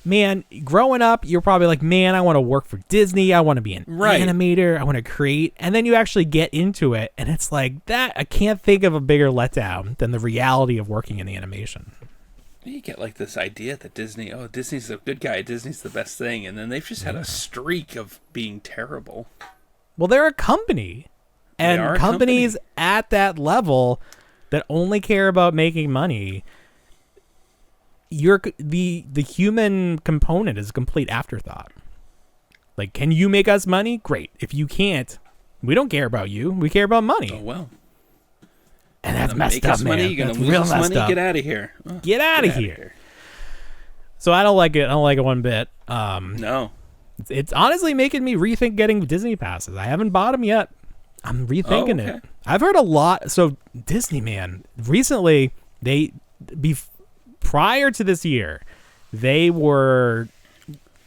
Speaker 1: man, growing up you're probably like, man, I want to work for Disney, I want to be an animator, I want to create, and then you actually get into it and it's like that. I can't think of a bigger letdown than the reality of working in the animation.
Speaker 2: You get like this idea that Disney's the good guy, Disney's the best thing, and then they've just had a streak of being terrible.
Speaker 1: Well, they're a company, and companies at that level that only care about making money, the human component is a complete afterthought. Like, can you make us money? Great. If you can't, we don't care about you. We care about money.
Speaker 2: Oh, well.
Speaker 1: And that's messed up, man.
Speaker 2: You're going to lose us money? Get out of here.
Speaker 1: Oh, get out of here. So I don't like it. I don't like it one bit.
Speaker 2: No.
Speaker 1: It's honestly making me rethink getting Disney passes. I haven't bought them yet. I'm rethinking it. I've heard a lot. So Disney, man, recently prior to this year, they were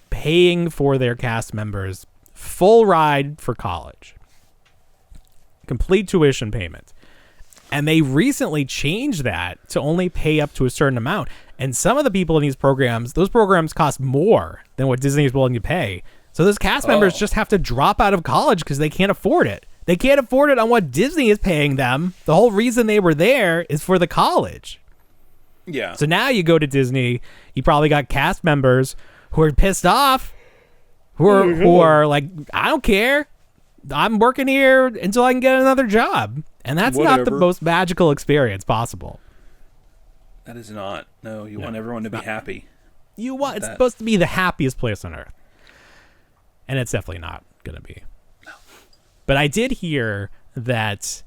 Speaker 1: paying for their cast members full ride for college, complete tuition payment. And they recently changed that to only pay up to a certain amount. And some of the people in these programs, those programs cost more than what Disney is willing to pay. So those cast members just have to drop out of college because they can't afford it. They can't afford it on what Disney is paying them. The whole reason they were there is for the college.
Speaker 2: Yeah.
Speaker 1: So now you go to Disney, you probably got cast members who are pissed off, who are like, I don't care. I'm working here until I can get another job. And that's not the most magical experience possible.
Speaker 2: That is not. No, you want everyone to be happy.
Speaker 1: It's supposed to be the happiest place on earth. And it's definitely not going to be. No. But I did hear that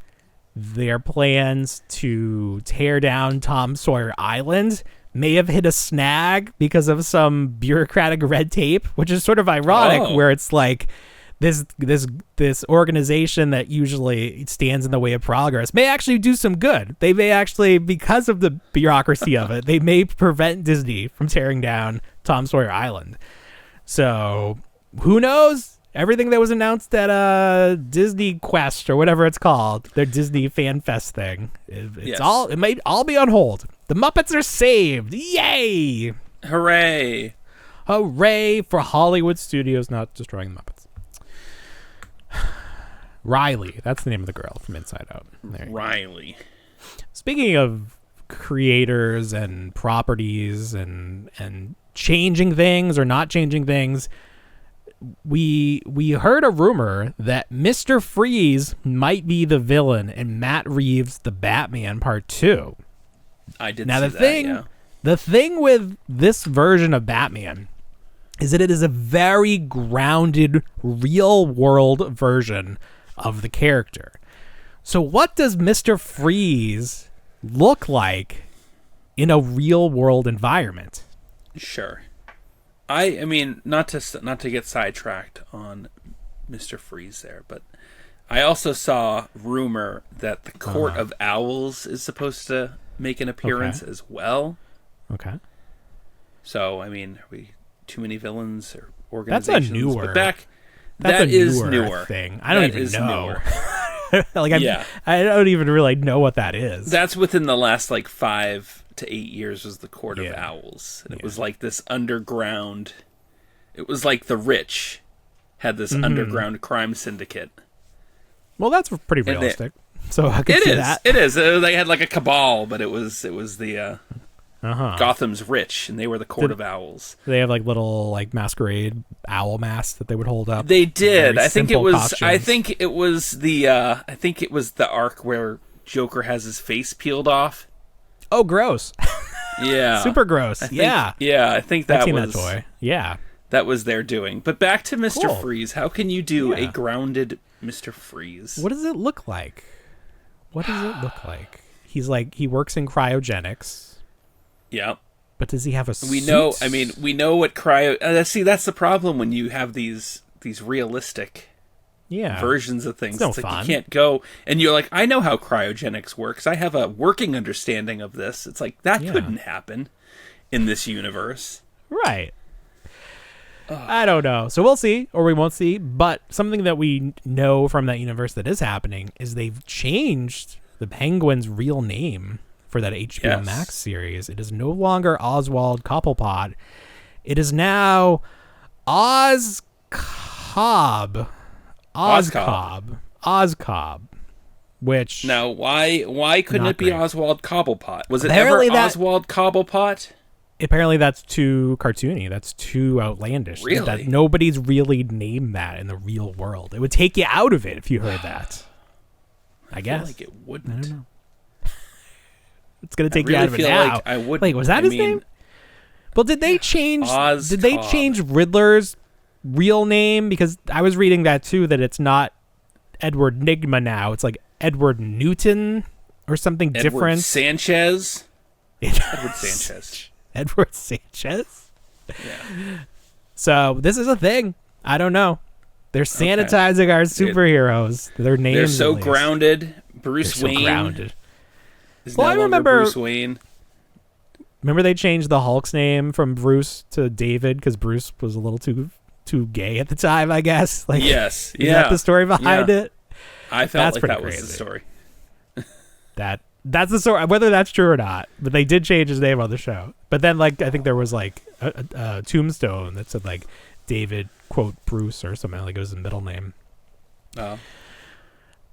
Speaker 1: their plans to tear down Tom Sawyer Island may have hit a snag because of some bureaucratic red tape, which is sort of ironic, where it's like this organization that usually stands in the way of progress may actually do some good. They may actually, because of the bureaucracy of it, they may prevent Disney from tearing down Tom Sawyer Island. So who knows? Everything that was announced at Disney Quest or whatever it's called, their Disney Fan Fest thing, it might all be on hold. The Muppets are saved. Yay!
Speaker 2: Hooray!
Speaker 1: Hooray for Hollywood Studios not destroying the Muppets. Riley, that's the name of the girl from Inside Out.
Speaker 2: Riley.
Speaker 1: Speaking of creators and properties and changing things or not changing things, we heard a rumor that Mr. Freeze might be the villain in Matt Reeves' The Batman Part 2.
Speaker 2: I did
Speaker 1: now,
Speaker 2: see that,
Speaker 1: the thing with this version of Batman is that it is a very grounded, real-world version of the character. So what does Mr. Freeze look like in a real-world environment?
Speaker 2: Sure. I mean, not to get sidetracked on Mr. Freeze there, but I also saw rumor that the Court of Owls is supposed to make an appearance as well.
Speaker 1: Okay.
Speaker 2: So, I mean, are we too many villains or organizations?
Speaker 1: That's a newer.
Speaker 2: That is newer
Speaker 1: thing. I don't even know. I don't even really know what that is.
Speaker 2: That's within the last 5 to 8 years was the Court of Owls, and it was like this underground. It was like the rich had this underground crime syndicate.
Speaker 1: Well, that's pretty realistic. So I can see that.
Speaker 2: It is. They had like a cabal, but it was the Gotham's rich, and they were the Court of Owls.
Speaker 1: They have little masquerade owl masks that they would hold up.
Speaker 2: They did. I think it was.
Speaker 1: Costumes.
Speaker 2: I think it was the arc where Joker has his face peeled off.
Speaker 1: Oh, gross!
Speaker 2: Yeah,
Speaker 1: super gross.
Speaker 2: I think that was
Speaker 1: that toy. Yeah,
Speaker 2: that was their doing. But back to Mr. Freeze. How can you do a grounded Mr. Freeze?
Speaker 1: What does it look like? He works in cryogenics.
Speaker 2: Yeah.
Speaker 1: But does he have a suit?
Speaker 2: We know what cryo... see, that's the problem when you have these realistic versions of things.
Speaker 1: It's fun.
Speaker 2: You can't go... And you're like, I know how cryogenics works. I have a working understanding of this. It's like, that couldn't happen in this universe.
Speaker 1: Right. I don't know. So we'll see, or we won't see. But something that we know from that universe that is happening is they've changed the Penguin's real name for that HBO Max series. It is no longer Oswald Cobblepot. It is now Oscobb. Which
Speaker 2: now why couldn't it be
Speaker 1: great.
Speaker 2: Oswald Cobblepot? Was it ever Oswald Cobblepot?
Speaker 1: Apparently that's too cartoony. That's too outlandish.
Speaker 2: Really?
Speaker 1: That nobody's really named that in the real world. It would take you out of it if you heard that. I guess.
Speaker 2: Feel like it wouldn't.
Speaker 1: I don't know. It's gonna take you out of it now.
Speaker 2: Like I would.
Speaker 1: Wait, was that his name? Well, did they change? Did they change Riddler's real name? Because I was reading that too. That it's not Edward Nygma now. It's like Edward Newton or something different.
Speaker 2: Sanchez. Edward Sanchez.
Speaker 1: Edward Sanchez.
Speaker 2: Yeah.
Speaker 1: So this is a thing. I don't know. They're sanitizing our superheroes. Their names.
Speaker 2: They're so grounded. Bruce Wayne.
Speaker 1: So grounded.
Speaker 2: Is no longer Bruce Wayne.
Speaker 1: Remember they changed the Hulk's name from Bruce to David because Bruce was a little too gay at the time, I guess. Like,
Speaker 2: yes.
Speaker 1: Is that the story behind it?
Speaker 2: I felt like that was the story.
Speaker 1: That's the story, whether that's true or not. But they did change his name on the show. But then, like, I think there was like a tombstone that said like David quote Bruce or something, like it was a middle name.
Speaker 2: Oh.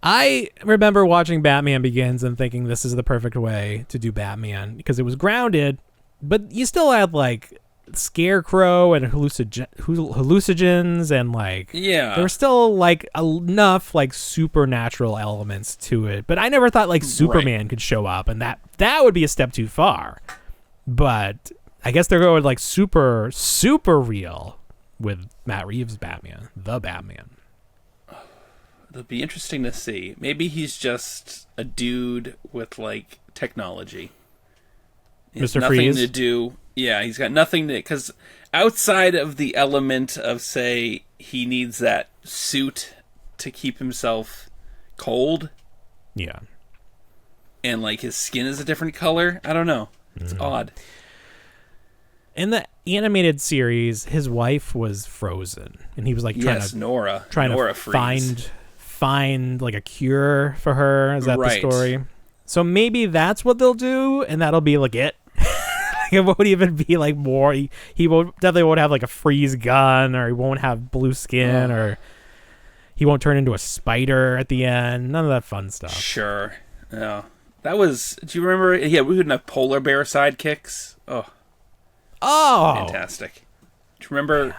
Speaker 1: I remember watching Batman Begins and thinking this is the perfect way to do Batman because it was grounded, but you still had like Scarecrow and hallucinogens and like there were still like enough like supernatural elements to it. But I never thought like Superman could show up, and that would be a step too far. But I guess they're going like super real with Matt Reeves' Batman, the Batman.
Speaker 2: It'll be interesting to see. Maybe he's just a dude with like technology.
Speaker 1: Mr.
Speaker 2: Nothing
Speaker 1: Freeze
Speaker 2: to do. Yeah, he's got nothing to, because outside of the element of, say, he needs that suit to keep himself cold.
Speaker 1: Yeah.
Speaker 2: And like his skin is a different color. I don't know. It's odd. In
Speaker 1: the animated series, his wife was frozen, and he was like trying to find like a cure for her. Is that the story? So maybe that's what they'll do, and that'll be like it. It won't even be like more. He definitely won't have like a freeze gun, or he won't have blue skin, or he won't turn into a spider at the end. None of that fun stuff.
Speaker 2: Sure. Yeah. That was. Do you remember? Yeah, we wouldn't have polar bear sidekicks. Oh, fantastic. Do you remember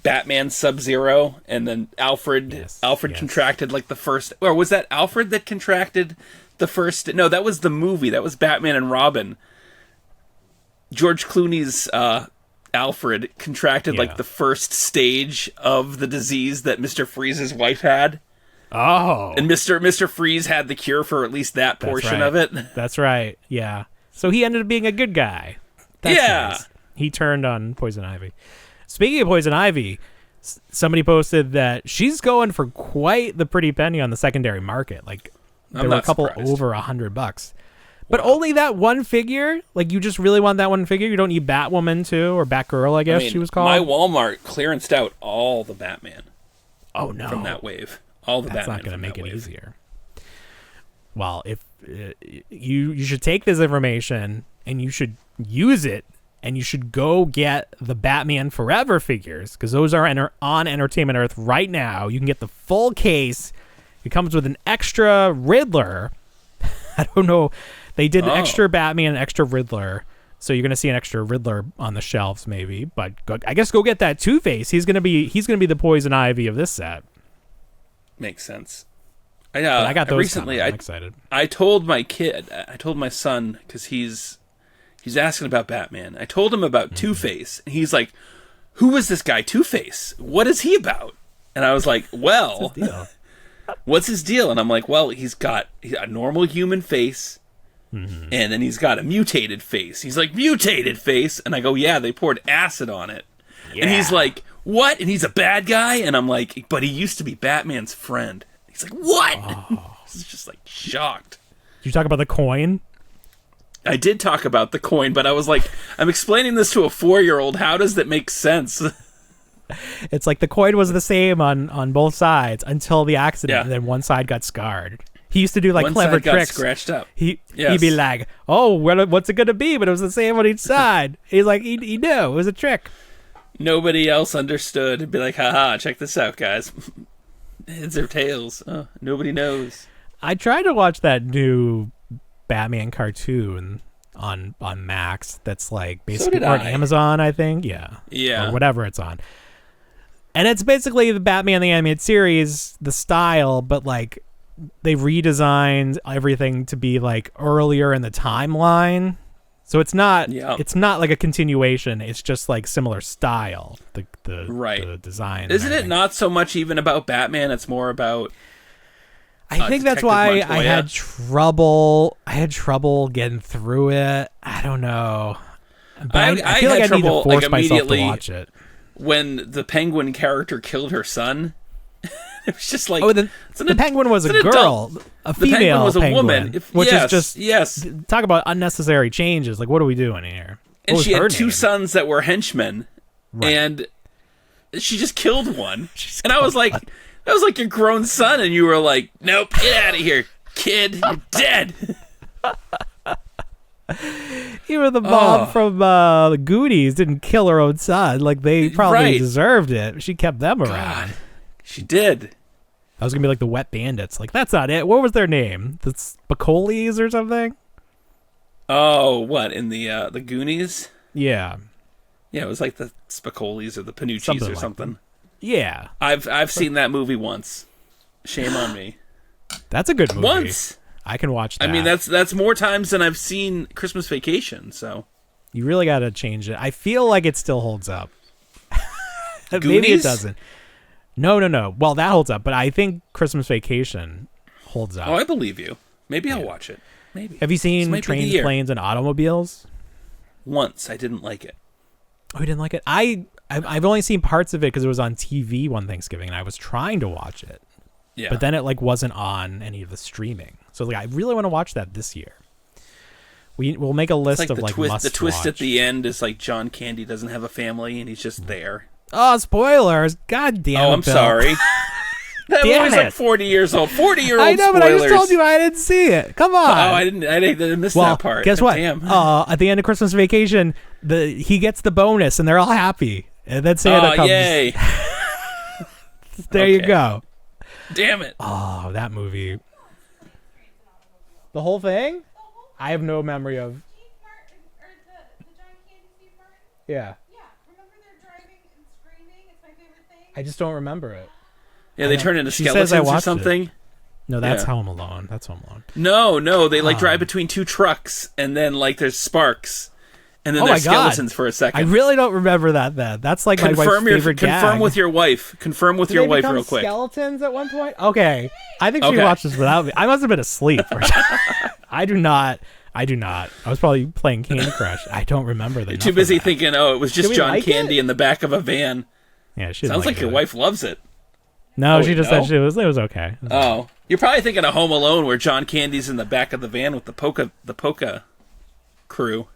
Speaker 2: Batman Sub-Zero and then Alfred? Yes, Alfred contracted like the first, or was that Alfred that contracted the first? No, that was the movie. That was Batman and Robin. George Clooney's Alfred contracted like the first stage of the disease that Mr. Freeze's wife had.
Speaker 1: Oh.
Speaker 2: And Mr. Freeze had the cure for at least that portion of it.
Speaker 1: That's right. Yeah. So he ended up being a good guy. That's nice. He turned on Poison Ivy. Speaking of Poison Ivy, somebody posted that she's going for quite the pretty penny on the secondary market. Like there were a couple over $100. But only that one figure? Like, you just really want that one figure? You don't need Batwoman, too? Or Batgirl, I guess she was called?
Speaker 2: My Walmart clearanced out all the Batman.
Speaker 1: Oh, no.
Speaker 2: From that wave. All the
Speaker 1: That's
Speaker 2: Batman.
Speaker 1: That's not going to make it easier. Well, if you should take this information, and you should use it, and you should go get the Batman Forever figures, because those are on Entertainment Earth right now. You can get the full case. It comes with an extra Riddler. I don't know. They did an extra Batman, an extra Riddler, so you're gonna see an extra Riddler on the shelves, maybe. But I guess go get that Two-Face. He's gonna be the Poison Ivy of this set.
Speaker 2: Makes sense.
Speaker 1: I got those
Speaker 2: recently.
Speaker 1: I'm excited.
Speaker 2: I told my son, because he's asking about Batman. I told him about Two-Face, and he's like, "Who is this guy, Two-Face? What is he about?" And I was like, "Well, what's his deal?" And I'm like, "Well, he's got a normal human face." And then he's got a mutated face. He's like, mutated face? And I go, yeah, they poured acid on it. Yeah. And he's like, what? And he's a bad guy? And I'm like, but he used to be Batman's friend. He's like, what? He's just like shocked.
Speaker 1: Did you talk about the coin?
Speaker 2: I did talk about the coin, but I was like, I'm explaining this to a 4-year-old. How does that make sense?
Speaker 1: It's like the coin was the same on both sides until the accident, and then one side got scarred. He used to do like
Speaker 2: one
Speaker 1: clever
Speaker 2: side got
Speaker 1: tricks.
Speaker 2: Scratched up.
Speaker 1: He'd be like, "Oh, what's it gonna be?" But it was the same on each side. He's like, he knew it was a trick.
Speaker 2: Nobody else understood. He'd be like, "Haha, check this out, guys. Heads or tails? Oh, nobody knows."
Speaker 1: I tried to watch that new Batman cartoon on Max. That's like basically on Amazon, I think. Yeah, or whatever it's on. And it's basically the Batman the Animated Series, the style, but like. They redesigned everything to be like earlier in the timeline, so it's not like a continuation. It's just like similar style. The design.
Speaker 2: Isn't it not so much even about Batman? It's more about.
Speaker 1: I think that's why Montoya. I had trouble getting through it. I don't know. But I feel like I need to force myself to watch it.
Speaker 2: When the Penguin character killed her son. It was just like,
Speaker 1: the penguin was a girl, a female
Speaker 2: the penguin was a
Speaker 1: penguin,
Speaker 2: woman,
Speaker 1: which is just
Speaker 2: yes.
Speaker 1: Talk about unnecessary changes. Like, what are we doing here?
Speaker 2: And she had two sons that were henchmen, and she just killed one. And I was like, that was like your grown son, and you were like, nope, get out of here, kid, you're dead.
Speaker 1: Even the mom from the Goonies didn't kill her own son. Like, they probably deserved it. She kept them around.
Speaker 2: God, she did.
Speaker 1: I was gonna be like the Wet Bandits. Like, that's not it. What was their name? The Spacolis or something?
Speaker 2: Oh, what, in the Goonies?
Speaker 1: Yeah.
Speaker 2: Yeah, it was like the Spacolis or the Panucci's or something.
Speaker 1: Yeah.
Speaker 2: I've seen that movie once. Shame on me.
Speaker 1: That's a good movie.
Speaker 2: Once.
Speaker 1: I can watch that.
Speaker 2: I mean, that's more times than I've seen Christmas Vacation, so.
Speaker 1: You really got to change it. I feel like it still holds up.
Speaker 2: Maybe
Speaker 1: it doesn't. No. Well, that holds up, but I think Christmas Vacation holds up.
Speaker 2: Oh, I believe you. Maybe I'll watch it. Maybe.
Speaker 1: Have you seen Trains, Planes, and Automobiles?
Speaker 2: Once. I didn't like it.
Speaker 1: Oh, you didn't like it? I've only seen parts of it because it was on TV one Thanksgiving, and I was trying to watch it.
Speaker 2: Yeah.
Speaker 1: But then it like wasn't on any of the streaming. So like I really want to watch that this year. We'll make a list of like must
Speaker 2: the twist
Speaker 1: watch.
Speaker 2: At the end is like John Candy doesn't have a family and he's just there.
Speaker 1: Oh, spoilers! God damn it!
Speaker 2: Oh, I'm
Speaker 1: Bill.
Speaker 2: sorry. That movie's like 40 years old. 40-year-old.
Speaker 1: I know,
Speaker 2: spoilers.
Speaker 1: but I just told you I didn't see it. Come on.
Speaker 2: Oh, I didn't miss that part.
Speaker 1: Guess what?
Speaker 2: Damn.
Speaker 1: At the end of Christmas Vacation, he gets the bonus, and they're all happy, and then Santa comes.
Speaker 2: Yay!
Speaker 1: There you go.
Speaker 2: Damn it.
Speaker 1: Oh, that movie. The whole thing? I have no memory of.
Speaker 3: Steve Martin, or the John Candy Steve Martin?
Speaker 1: Yeah.
Speaker 3: Yeah. Remember they're driving and screaming? It's my favorite thing.
Speaker 1: I just don't remember it.
Speaker 2: Yeah, they turn into
Speaker 1: She
Speaker 2: skeletons
Speaker 1: says I
Speaker 2: or
Speaker 1: watched
Speaker 2: something.
Speaker 1: it. No, that's Home Alone. That's Home Alone.
Speaker 2: No, they like drive between two trucks, and then like there's sparks, and then there's skeletons for a second.
Speaker 1: I really don't remember that. Then that's like my wife's favorite gag.
Speaker 2: Confirm with your wife. Confirm with your wife real quick.
Speaker 1: Skeletons at one point. Okay, I think she watched this without me. I must have been asleep. I do not. I was probably playing Candy Crush. I don't remember that.
Speaker 2: Too busy thinking. Oh, it was just John Candy
Speaker 1: it?
Speaker 2: in the back of a van.
Speaker 1: Yeah, she
Speaker 2: sounds like your wife loves it.
Speaker 1: No, she just said it was okay.
Speaker 2: Oh, you're probably thinking of Home Alone, where John Candy's in the back of the van with the polka crew.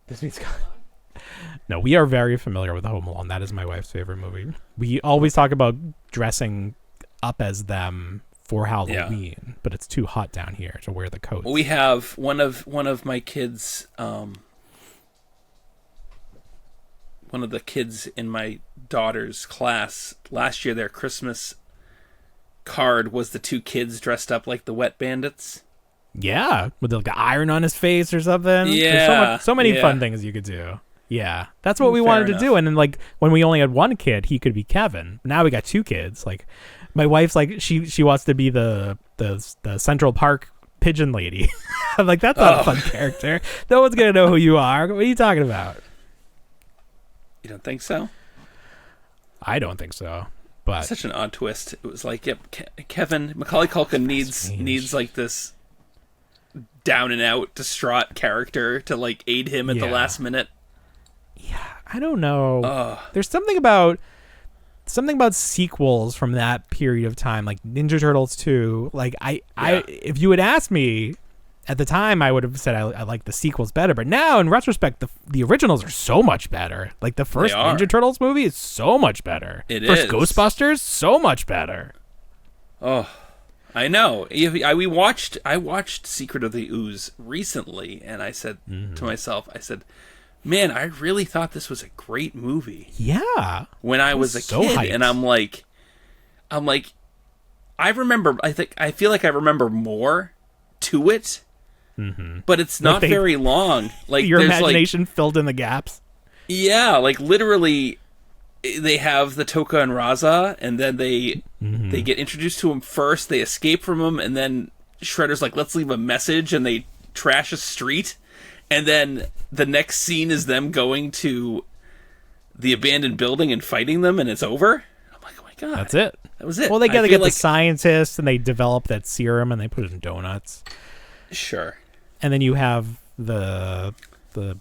Speaker 1: This means no. We are very familiar with Home Alone. That is my wife's favorite movie. We always talk about dressing up as them for Halloween, but it's too hot down here to wear the coats.
Speaker 2: We have one of my kids. One of the kids in my daughter's class last year, their Christmas card was the two kids dressed up like the Wet Bandits.
Speaker 1: Yeah, with the iron on his face or something.
Speaker 2: Yeah,
Speaker 1: there's so many fun things you could do. Yeah, that's what we wanted to do. And then like when we only had one kid, he could be Kevin. Now we got two kids. Like my wife's like she wants to be the Central Park pigeon lady. I'm like, that's not a fun character. No one's gonna know who you are. What are you talking about?
Speaker 2: You don't think so?
Speaker 1: I don't think so. But
Speaker 2: such an odd twist. It was like, Kevin Macaulay Culkin needs like this down and out, distraught character to like aid him at the last minute.
Speaker 1: Yeah, I don't know. There's something about sequels from that period of time, like Ninja Turtles 2. Like I if you had asked me at the time, I would have said I like the sequels better. But now, in retrospect, the originals are so much better. Like the first Ninja Turtles movie is so much better. First Ghostbusters, so much better.
Speaker 2: Oh, I know. I watched Secret of the Ooze recently, and I said to myself, man, I really thought this was a great movie.
Speaker 1: Yeah.
Speaker 2: When I was a kid, hyped. And I'm like, I feel like I remember more to it. Mm-hmm. But it's not very long. Like
Speaker 1: your imagination filled in the gaps.
Speaker 2: Yeah, like literally, they have the Toka and Raza, and then they get introduced to him first. They escape from him, and then Shredder's like, "Let's leave a message," and they trash a street. And then the next scene is them going to the abandoned building and fighting them, and it's over. I'm like, oh my god,
Speaker 1: that's it.
Speaker 2: That was it.
Speaker 1: Well, they got to get the scientists, and they develop that serum, and they put it in donuts.
Speaker 2: Sure.
Speaker 1: And then you have the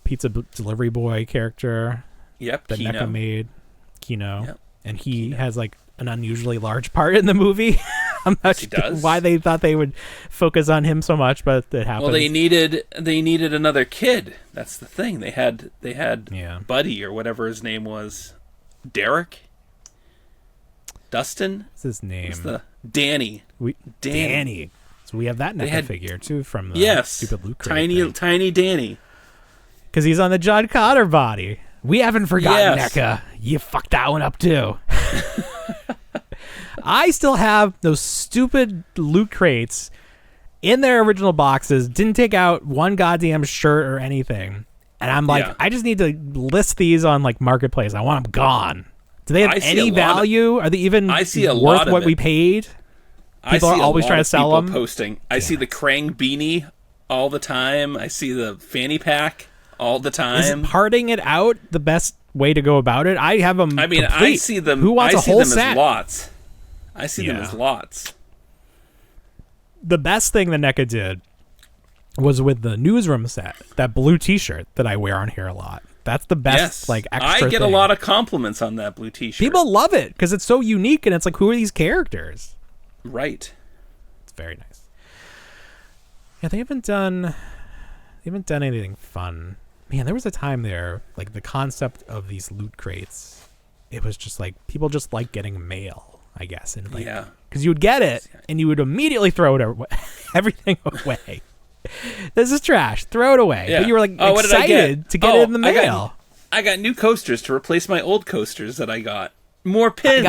Speaker 1: pizza delivery boy character.
Speaker 2: Yep.
Speaker 1: That
Speaker 2: Kino.
Speaker 1: NECA made. Kino.
Speaker 2: Yep.
Speaker 1: and he has like an unusually large part in the movie. I'm not sure why they thought they would focus on him so much, but it happens.
Speaker 2: Well, they needed another kid. That's the thing. They had Buddy or whatever his name was, Derek, Dustin.
Speaker 1: What's his name?
Speaker 2: Danny.
Speaker 1: Danny. So we have that NECA figure too from the stupid Loot Crate.
Speaker 2: Tiny Danny.
Speaker 1: Because he's on the John Connor body. We haven't forgotten NECA. You fucked that one up too. I still have those stupid Loot Crates in their original boxes. Didn't take out one goddamn shirt or anything. And I'm like, I just need to list these on like Marketplace. I want them gone. Do they have any value? Are they even worth what we paid? People are always trying to sell them.
Speaker 2: Posting. I see the Krang beanie all the time. I see the fanny pack all the time.
Speaker 1: Is parting it out the best way to go about it? I have them.
Speaker 2: I mean,
Speaker 1: complete.
Speaker 2: I see them.
Speaker 1: Who wants a whole set?
Speaker 2: As lots. I see them as lots.
Speaker 1: The best thing that NECA did was with the newsroom set, that blue T-shirt that I wear on here a lot. That's the best, like, extra
Speaker 2: I get
Speaker 1: thing.
Speaker 2: A lot of compliments on that blue T-shirt.
Speaker 1: People love it because it's so unique, and it's like, who are these characters?
Speaker 2: Right.
Speaker 1: It's very nice. Yeah, they haven't done anything fun. Man, there was a time there, like, the concept of these Loot Crates, it was just like, people just like getting mail, I guess. And like, because you would get it, and you would immediately throw it away, everything away. This is trash. Throw it away.
Speaker 2: Yeah.
Speaker 1: But you were like excited to get it in the mail.
Speaker 2: I got new coasters to replace my old coasters that I got. More pins.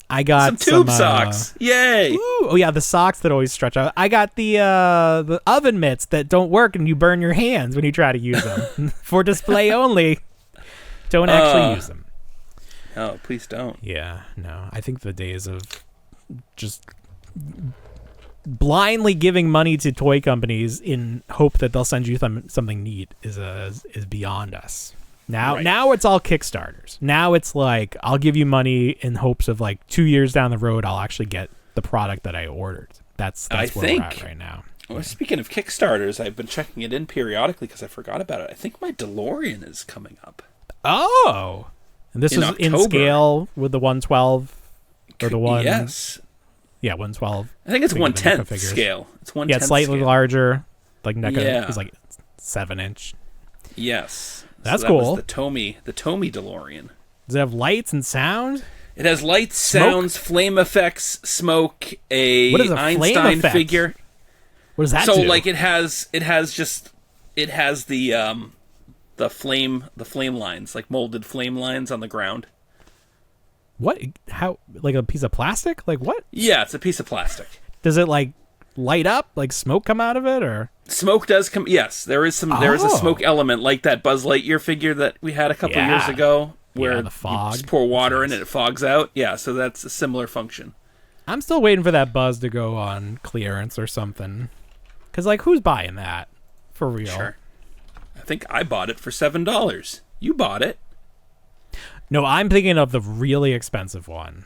Speaker 1: I got
Speaker 2: some tube socks. Yay!
Speaker 1: Ooh, oh yeah, the socks that always stretch out. I got the oven mitts that don't work and you burn your hands when you try to use them for display only. Don't actually use them.
Speaker 2: No, please don't.
Speaker 1: Yeah, no. I think the days of just blindly giving money to toy companies in hope that they'll send you something neat is beyond us. Now it's all Kickstarters. Now it's like, I'll give you money in hopes of like 2 years down the road, I'll actually get the product that I ordered. That's where we're at right now.
Speaker 2: Well, speaking of Kickstarters, I've been checking it in periodically because I forgot about it. I think my DeLorean is coming up.
Speaker 1: Oh! And this is in scale with the 112 or the one?
Speaker 2: Yes.
Speaker 1: Yeah, 112.
Speaker 2: I think it's 1/10 scale. It's 1/10
Speaker 1: Yeah, it's slightly
Speaker 2: scale.
Speaker 1: Larger. Like NECA is like 7-inch.
Speaker 2: Yes.
Speaker 1: That's
Speaker 2: so
Speaker 1: cool.
Speaker 2: Was the Tomy DeLorean.
Speaker 1: Does it have lights and sound?
Speaker 2: It has lights, sounds, flame effects, smoke, what is a Einstein figure.
Speaker 1: What does that
Speaker 2: do?
Speaker 1: So
Speaker 2: like it has the flame lines, like molded flame lines on the ground.
Speaker 1: What? How? Like a piece of plastic? Like what?
Speaker 2: Yeah, it's a piece of plastic.
Speaker 1: Does it like light up? Like smoke come out of it, or
Speaker 2: smoke does come? Yes, there is some. There is a smoke element, like that Buzz Lightyear figure that we had a couple years ago, where
Speaker 1: the fog.
Speaker 2: You just pour water in and it fogs out. Yeah, so that's a similar function.
Speaker 1: I'm still waiting for that Buzz to go on clearance or something, because like who's buying that for real?
Speaker 2: Sure. I think I bought it for $7. You bought it.
Speaker 1: No, I'm thinking of the really expensive one.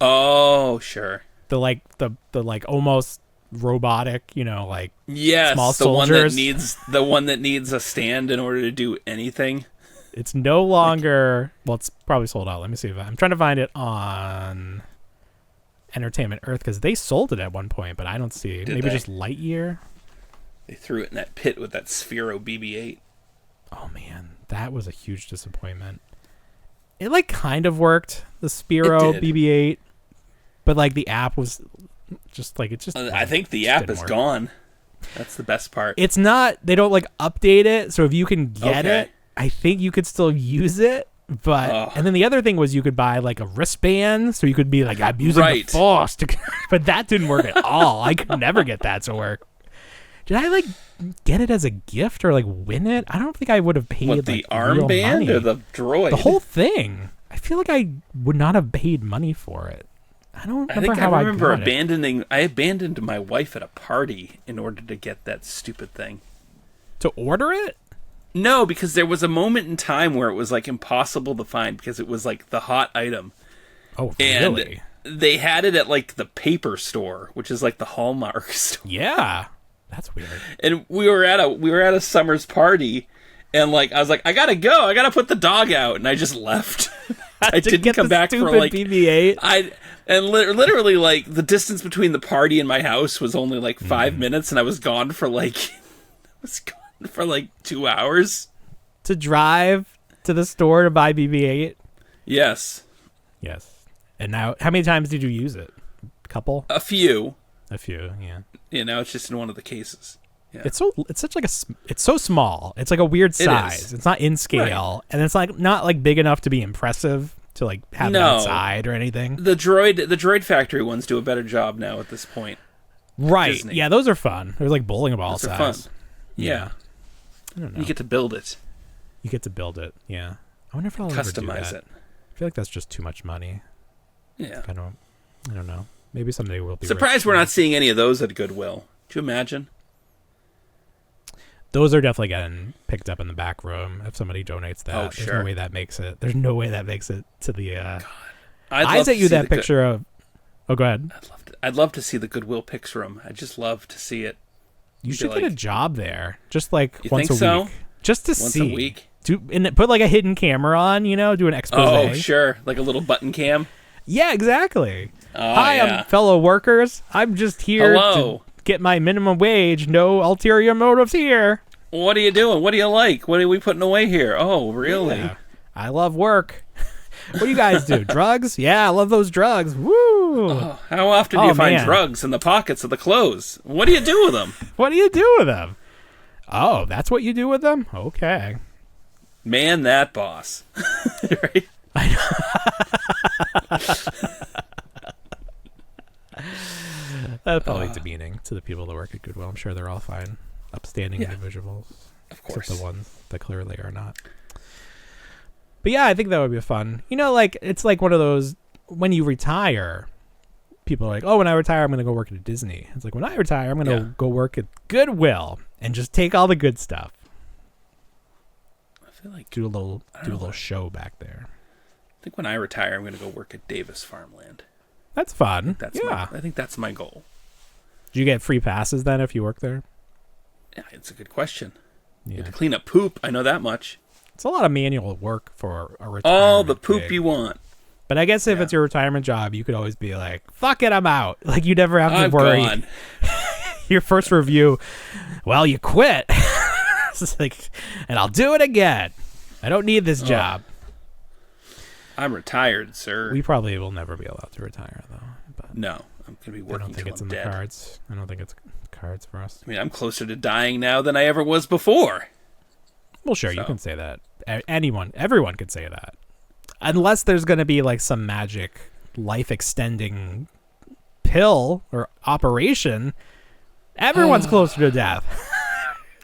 Speaker 2: Oh, sure.
Speaker 1: The like almost robotic, like
Speaker 2: small
Speaker 1: soldiers.
Speaker 2: The one that needs a stand in order to do anything.
Speaker 1: It's no longer well. It's probably sold out. Let me see if I'm trying to find it on Entertainment Earth because they sold it at one point, but I don't see. Maybe just Lightyear.
Speaker 2: They threw it in that pit with that Sphero BB-8.
Speaker 1: Oh man, that was a huge disappointment. It like kind of worked, the Sphero BB-8, but like the app was just like
Speaker 2: I think the app is gone. That's the best part.
Speaker 1: It's not. They don't like update it, so if you can get it, I think you could still use it. But and then the other thing was you could buy like a wristband, so you could be like, I'm using the Force, but that didn't work at all. I could never get that to work. Did I like get it as a gift or like win it? I don't think I would have paid
Speaker 2: the
Speaker 1: like
Speaker 2: armband or the droid.
Speaker 1: The whole thing. I feel like I would not have paid money for it. I don't remember how I got it.
Speaker 2: I abandoned my wife at a party in order to get that stupid thing.
Speaker 1: To order it?
Speaker 2: No, because there was a moment in time where it was like impossible to find because it was like the hot item.
Speaker 1: Oh, really?
Speaker 2: And they had it at like the paper store, which is like the Hallmark store.
Speaker 1: Yeah. That's weird.
Speaker 2: And we were at a summer's party, and like I was like, I gotta go, I gotta put the dog out, and I just left. I didn't come back for like
Speaker 1: BB-8.
Speaker 2: Literally like the distance between the party and my house was only like 5 minutes, and I was gone for like 2 hours
Speaker 1: to drive to the store to buy BB-8.
Speaker 2: Yes.
Speaker 1: And now, how many times did you use it? A couple?
Speaker 2: A few.
Speaker 1: Yeah.
Speaker 2: It's just in one of the cases. Yeah.
Speaker 1: It's so small. It's like a weird size. It's not in scale, right. And it's like not like big enough to be impressive to like have it outside or anything.
Speaker 2: The droid factory ones do a better job now at this point.
Speaker 1: Right.
Speaker 2: Disney.
Speaker 1: Yeah, those are fun. They're like bowling ball size.
Speaker 2: Fun. Yeah.
Speaker 1: I don't know.
Speaker 2: You get to build it.
Speaker 1: Yeah. I wonder if I'll
Speaker 2: customize
Speaker 1: ever do that.
Speaker 2: it.
Speaker 1: I feel like that's just too much money.
Speaker 2: Yeah.
Speaker 1: I don't know. Maybe someday we'll be
Speaker 2: surprised we're not seeing any of those at Goodwill. Do you imagine?
Speaker 1: Those are definitely getting picked up in the back room if somebody donates that.
Speaker 2: Oh,
Speaker 1: There's
Speaker 2: sure.
Speaker 1: no way that makes it. There's no way that makes it to the.
Speaker 2: God.
Speaker 1: I sent you that picture of. Oh, go ahead.
Speaker 2: I'd love to see the Goodwill Picks room. I'd just love to see it.
Speaker 1: You should get a job there, just like
Speaker 2: you
Speaker 1: once
Speaker 2: think
Speaker 1: a week,
Speaker 2: so?
Speaker 1: just to
Speaker 2: once
Speaker 1: see.
Speaker 2: A week.
Speaker 1: Put like a hidden camera on, do an expose.
Speaker 2: Oh, sure, like a little button cam.
Speaker 1: Yeah, exactly.
Speaker 2: Oh,
Speaker 1: Hi,
Speaker 2: yeah.
Speaker 1: I'm fellow workers. I'm just here to get my minimum wage. No ulterior motives here.
Speaker 2: What are you doing? What do you like? What are we putting away here? Oh, really?
Speaker 1: Yeah. I love work. What do you guys do? Drugs? Yeah, I love those drugs. Woo!
Speaker 2: Oh, how often do you find drugs in the pockets of the clothes? What do you do with them?
Speaker 1: What do you do with them? Oh, that's what you do with them? Okay.
Speaker 2: Man, that boss. Right?
Speaker 1: That's probably demeaning to the people that work at Goodwill. I'm sure they're all fine. Upstanding individuals.
Speaker 2: Of course.
Speaker 1: Except the ones that clearly are not. But yeah, I think that would be fun. Like it's like one of those, when you retire, people are like, oh, when I retire, I'm going to go work at Disney. It's like, when I retire, I'm going to go work at Goodwill and just take all the good stuff.
Speaker 2: I feel like
Speaker 1: do a little show back there.
Speaker 2: I think when I retire, I'm going to go work at Davis Farmland.
Speaker 1: That's fun.
Speaker 2: I think that's my goal.
Speaker 1: Do you get free passes then if you work there?
Speaker 2: Yeah, it's a good question.
Speaker 1: Yeah.
Speaker 2: You have to clean up poop. I know that much.
Speaker 1: It's a lot of manual work for a retirement.
Speaker 2: All the poop you want.
Speaker 1: But I guess if it's your retirement job, you could always be like, fuck it, I'm out. Like, you never have to worry.
Speaker 2: Gone.
Speaker 1: Your first review, well, you quit. It's like, and I'll do it again. I don't need this job.
Speaker 2: I'm retired, sir.
Speaker 1: We probably will never be allowed to retire, though. But
Speaker 2: no, I'm going to be working.
Speaker 1: I don't think it's in
Speaker 2: dead.
Speaker 1: the cards. I don't think it's cards for us.
Speaker 2: I mean, I'm closer to dying now than I ever was before.
Speaker 1: Well, sure, you can say that. Everyone could say that. Unless there's going to be like some magic life-extending pill or operation, everyone's closer to death.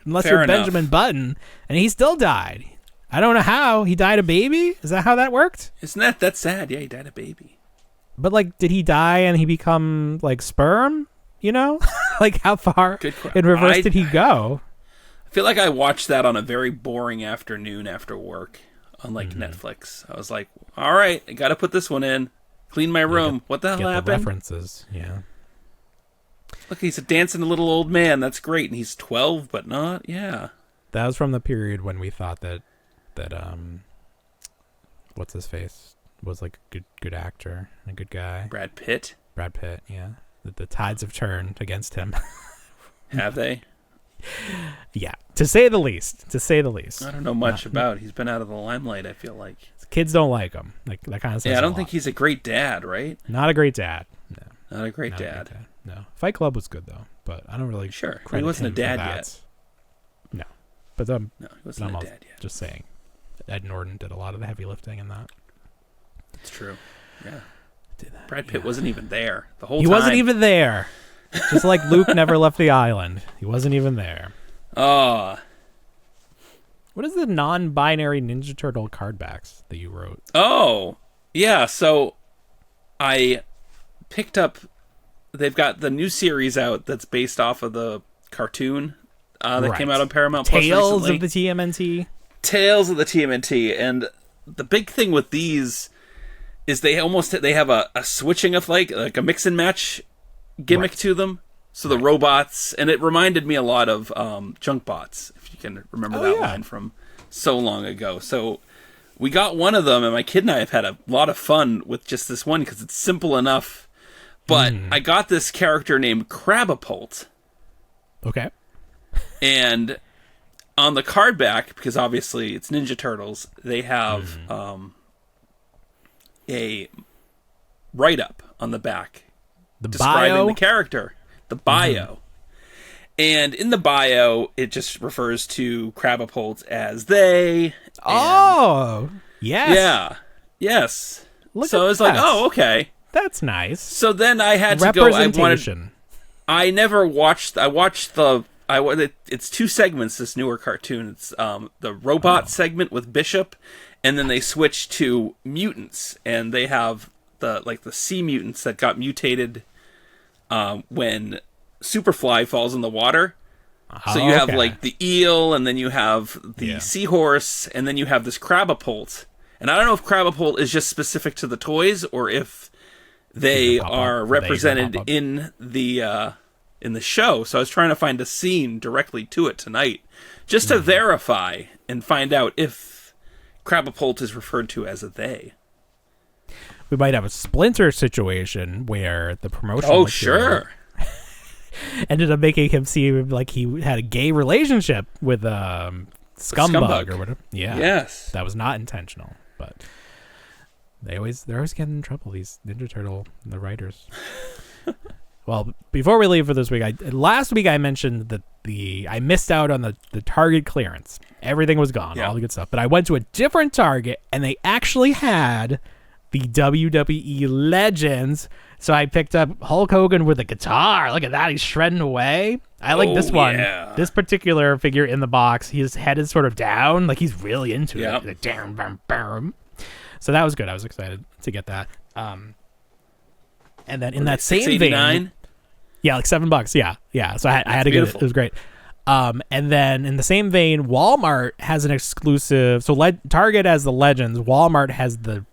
Speaker 1: Unless you're Benjamin Button, and he still died. I don't know how. He died a baby? Is that how that worked?
Speaker 2: Isn't that's sad? Yeah, he died a baby.
Speaker 1: But, like, did he die and he become, like, sperm? Like, how far in reverse did he go?
Speaker 2: I feel like I watched that on a very boring afternoon after work on, like, Netflix. I was like, all right, I got to put this one in. Clean my room. What the hell happened?
Speaker 1: The references, yeah.
Speaker 2: Look, he's a dancing little old man. That's great. And he's 12, but not. Yeah.
Speaker 1: That was from the period when we thought that what's his face was like a good actor, a good guy.
Speaker 2: Brad Pitt,
Speaker 1: yeah. The tides have turned against him.
Speaker 2: Have they?
Speaker 1: Yeah, to say the least.
Speaker 2: I don't know much about. He's been out of the limelight, I feel like.
Speaker 1: Kids don't like him. Like that kind of stuff.
Speaker 2: Yeah, I don't think he's a great dad, right?
Speaker 1: Not a great dad. No.
Speaker 2: Not a great dad.
Speaker 1: No. Fight Club was good though, but I don't really
Speaker 2: he wasn't a dad yet.
Speaker 1: No. But no,
Speaker 2: he wasn't a dad yet.
Speaker 1: Just saying. Ed Norton did a lot of the heavy lifting in that.
Speaker 2: It's true. Yeah. Brad Pitt wasn't even there the whole time.
Speaker 1: He wasn't even there. Just like Luke never left the island. He wasn't even there.
Speaker 2: Oh.
Speaker 1: What is the non-binary Ninja Turtle card backs that you wrote?
Speaker 2: Oh. Yeah, so I picked up, they've got the new series out that's based off of the cartoon that came out on Paramount Plus recently.
Speaker 1: Tales of the TMNT.
Speaker 2: Tales of the TMNT, and the big thing with these is they have a switching of like a mix and match gimmick to them. So the robots, and it reminded me a lot of Junk Bots, if you can remember that line from so long ago. So we got one of them, and my kid and I have had a lot of fun with just this one because it's simple enough. But I got this character named Crabapult.
Speaker 1: Okay.
Speaker 2: And on the card back, because obviously it's Ninja Turtles, they have a write-up on the back describing
Speaker 1: bio?
Speaker 2: the character, the bio. And in the bio, it just refers to Crabapult as they.
Speaker 1: Oh, yes.
Speaker 2: Yeah. Yes.
Speaker 1: Look
Speaker 2: so
Speaker 1: at
Speaker 2: I was like,
Speaker 1: that.
Speaker 2: oh, okay.
Speaker 1: That's nice.
Speaker 2: So then I had to go.
Speaker 1: Representation.
Speaker 2: I never watched. I watched the. It's 2 segments. This newer cartoon. It's the robot segment with Bishop, and then they switch to mutants, and they have the sea mutants that got mutated when Superfly falls in the water. So you have like the eel, and then you have the seahorse, and then you have this Crabapult. And I don't know if Crabapult is just specific to the toys, or if they are represented in the show. So I was trying to find a scene directly to it tonight, just to verify and find out if Crabapult is referred to as a they.
Speaker 1: We might have a Splinter situation where the promotion.
Speaker 2: Oh, sure.
Speaker 1: Ended up making him seem like he had a gay relationship with Scumbug or whatever. Yeah.
Speaker 2: Yes.
Speaker 1: That was not intentional, but they're always getting in trouble, these Ninja Turtle, the writers. Well, before we leave for this week, last week I mentioned that I missed out on the Target clearance. Everything was gone, all the good stuff. But I went to a different Target, and they actually had the WWE Legends. So I picked up Hulk Hogan with a guitar. Look at that. He's shredding away. I like this one. Yeah. This particular figure in the box, his head is sort of down. Like he's really into it. Like, damn, bam, bam. So that was good. I was excited to get that. And then in that same vein... Yeah, like $7. Yeah. So I had to get it. It was great. And then in the same vein, Walmart has an exclusive. So Target has the Legends. Walmart has the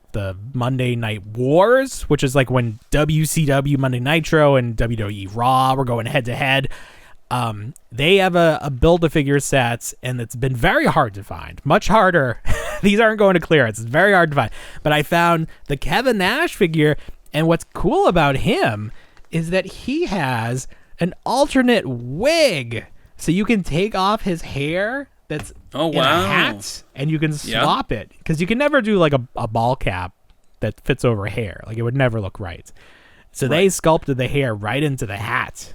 Speaker 1: Monday Night Wars, which is like when WCW Monday Nitro and WWE Raw were going head to head. They have a Build-A-Figure sets, and it's been very hard to find. Much harder. These aren't going to clearance. It's very hard to find. But I found the Kevin Nash figure, and what's cool about him is that he has an alternate wig. So you can take off his hair that's in a hat, and you can swap it. Because you can never do like a ball cap that fits over hair. Like it would never look right. So they sculpted the hair right into the hat.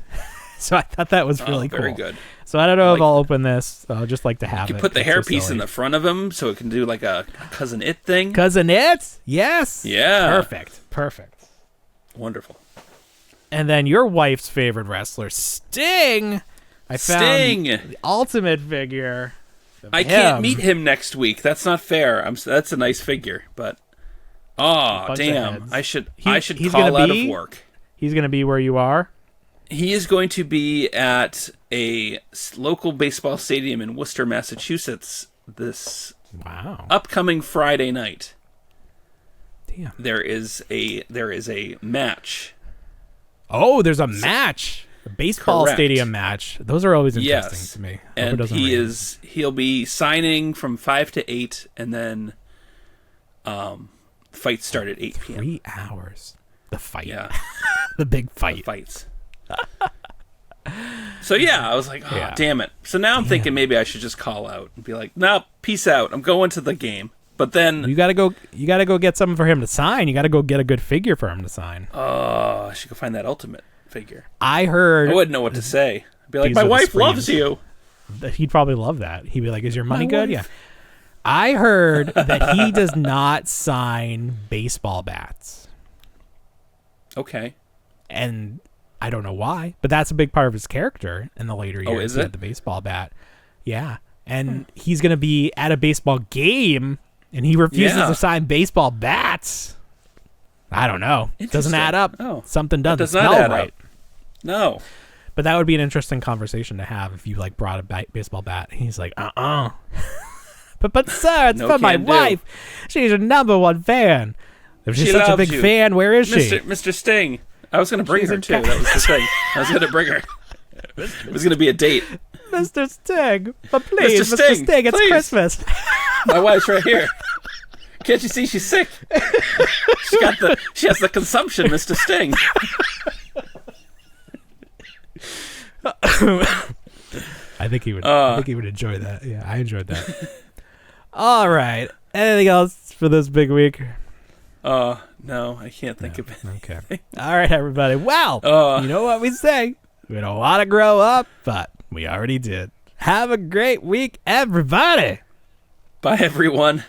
Speaker 1: So I thought that was really cool.
Speaker 2: Very good.
Speaker 1: So I don't know if I'll open this. I'll just like to have it.
Speaker 2: You put the hairpiece in the front of him so it can do like a Cousin It thing.
Speaker 1: Cousin It? Yes.
Speaker 2: Yeah.
Speaker 1: Perfect.
Speaker 2: Wonderful.
Speaker 1: And then your wife's favorite wrestler, Sting. I found the ultimate figure.
Speaker 2: I can't meet him next week. That's not fair. That's a nice figure, but damn, I should call out of work.
Speaker 1: He's going to be where you are.
Speaker 2: He is going to be at a local baseball stadium in Worcester, Massachusetts this upcoming Friday night.
Speaker 1: Damn.
Speaker 2: There is a match.
Speaker 1: Oh, there's a match. A baseball stadium match. Those are always interesting to me.
Speaker 2: And he'll be signing from 5 to 8, and then fights start at 8 p.m.
Speaker 1: 3 hours. The fight.
Speaker 2: Yeah.
Speaker 1: The big fight.
Speaker 2: The fights. So I was like, damn it. So now I'm thinking maybe I should just call out and be like, no, peace out. I'm going to the game. But then
Speaker 1: you gotta go get something for him to sign. You gotta go get a good figure for him to sign.
Speaker 2: Oh, I should go find that ultimate figure.
Speaker 1: I wouldn't
Speaker 2: know what to say. I'd be like, my wife loves you.
Speaker 1: He'd probably love that. He'd be like, is your money good? Yeah. I heard that he does not sign baseball bats.
Speaker 2: Okay.
Speaker 1: And I don't know why, but that's a big part of his character in the later years.
Speaker 2: Oh, is it?
Speaker 1: The baseball bat. Yeah. And he's going to be at a baseball game, and he refuses to sign baseball bats. I don't know. It doesn't add up.
Speaker 2: Oh.
Speaker 1: Something doesn't smell right.
Speaker 2: No.
Speaker 1: But that would be an interesting conversation to have if you brought a baseball bat. And he's like, but sir, it's for my wife. She's your number one fan. If she's such a big fan, where is she?
Speaker 2: Mr. Sting. I was going to bring her, too. That was the thing. I was going to bring her. It was going to be a date.
Speaker 1: Mr. Sting. But please, Mr. Sting, it's
Speaker 2: please.
Speaker 1: Christmas.
Speaker 2: My wife's right here. Can't you see she's sick? She has the consumption, Mr. Sting.
Speaker 1: I think he would enjoy that. Yeah, I enjoyed that. All right. Anything else for this big week?
Speaker 2: No, I can't think of it.
Speaker 1: Okay. All right, everybody. Well, you know what we say. We don't want to grow up, but we already did. Have a great week, everybody.
Speaker 2: Bye, everyone.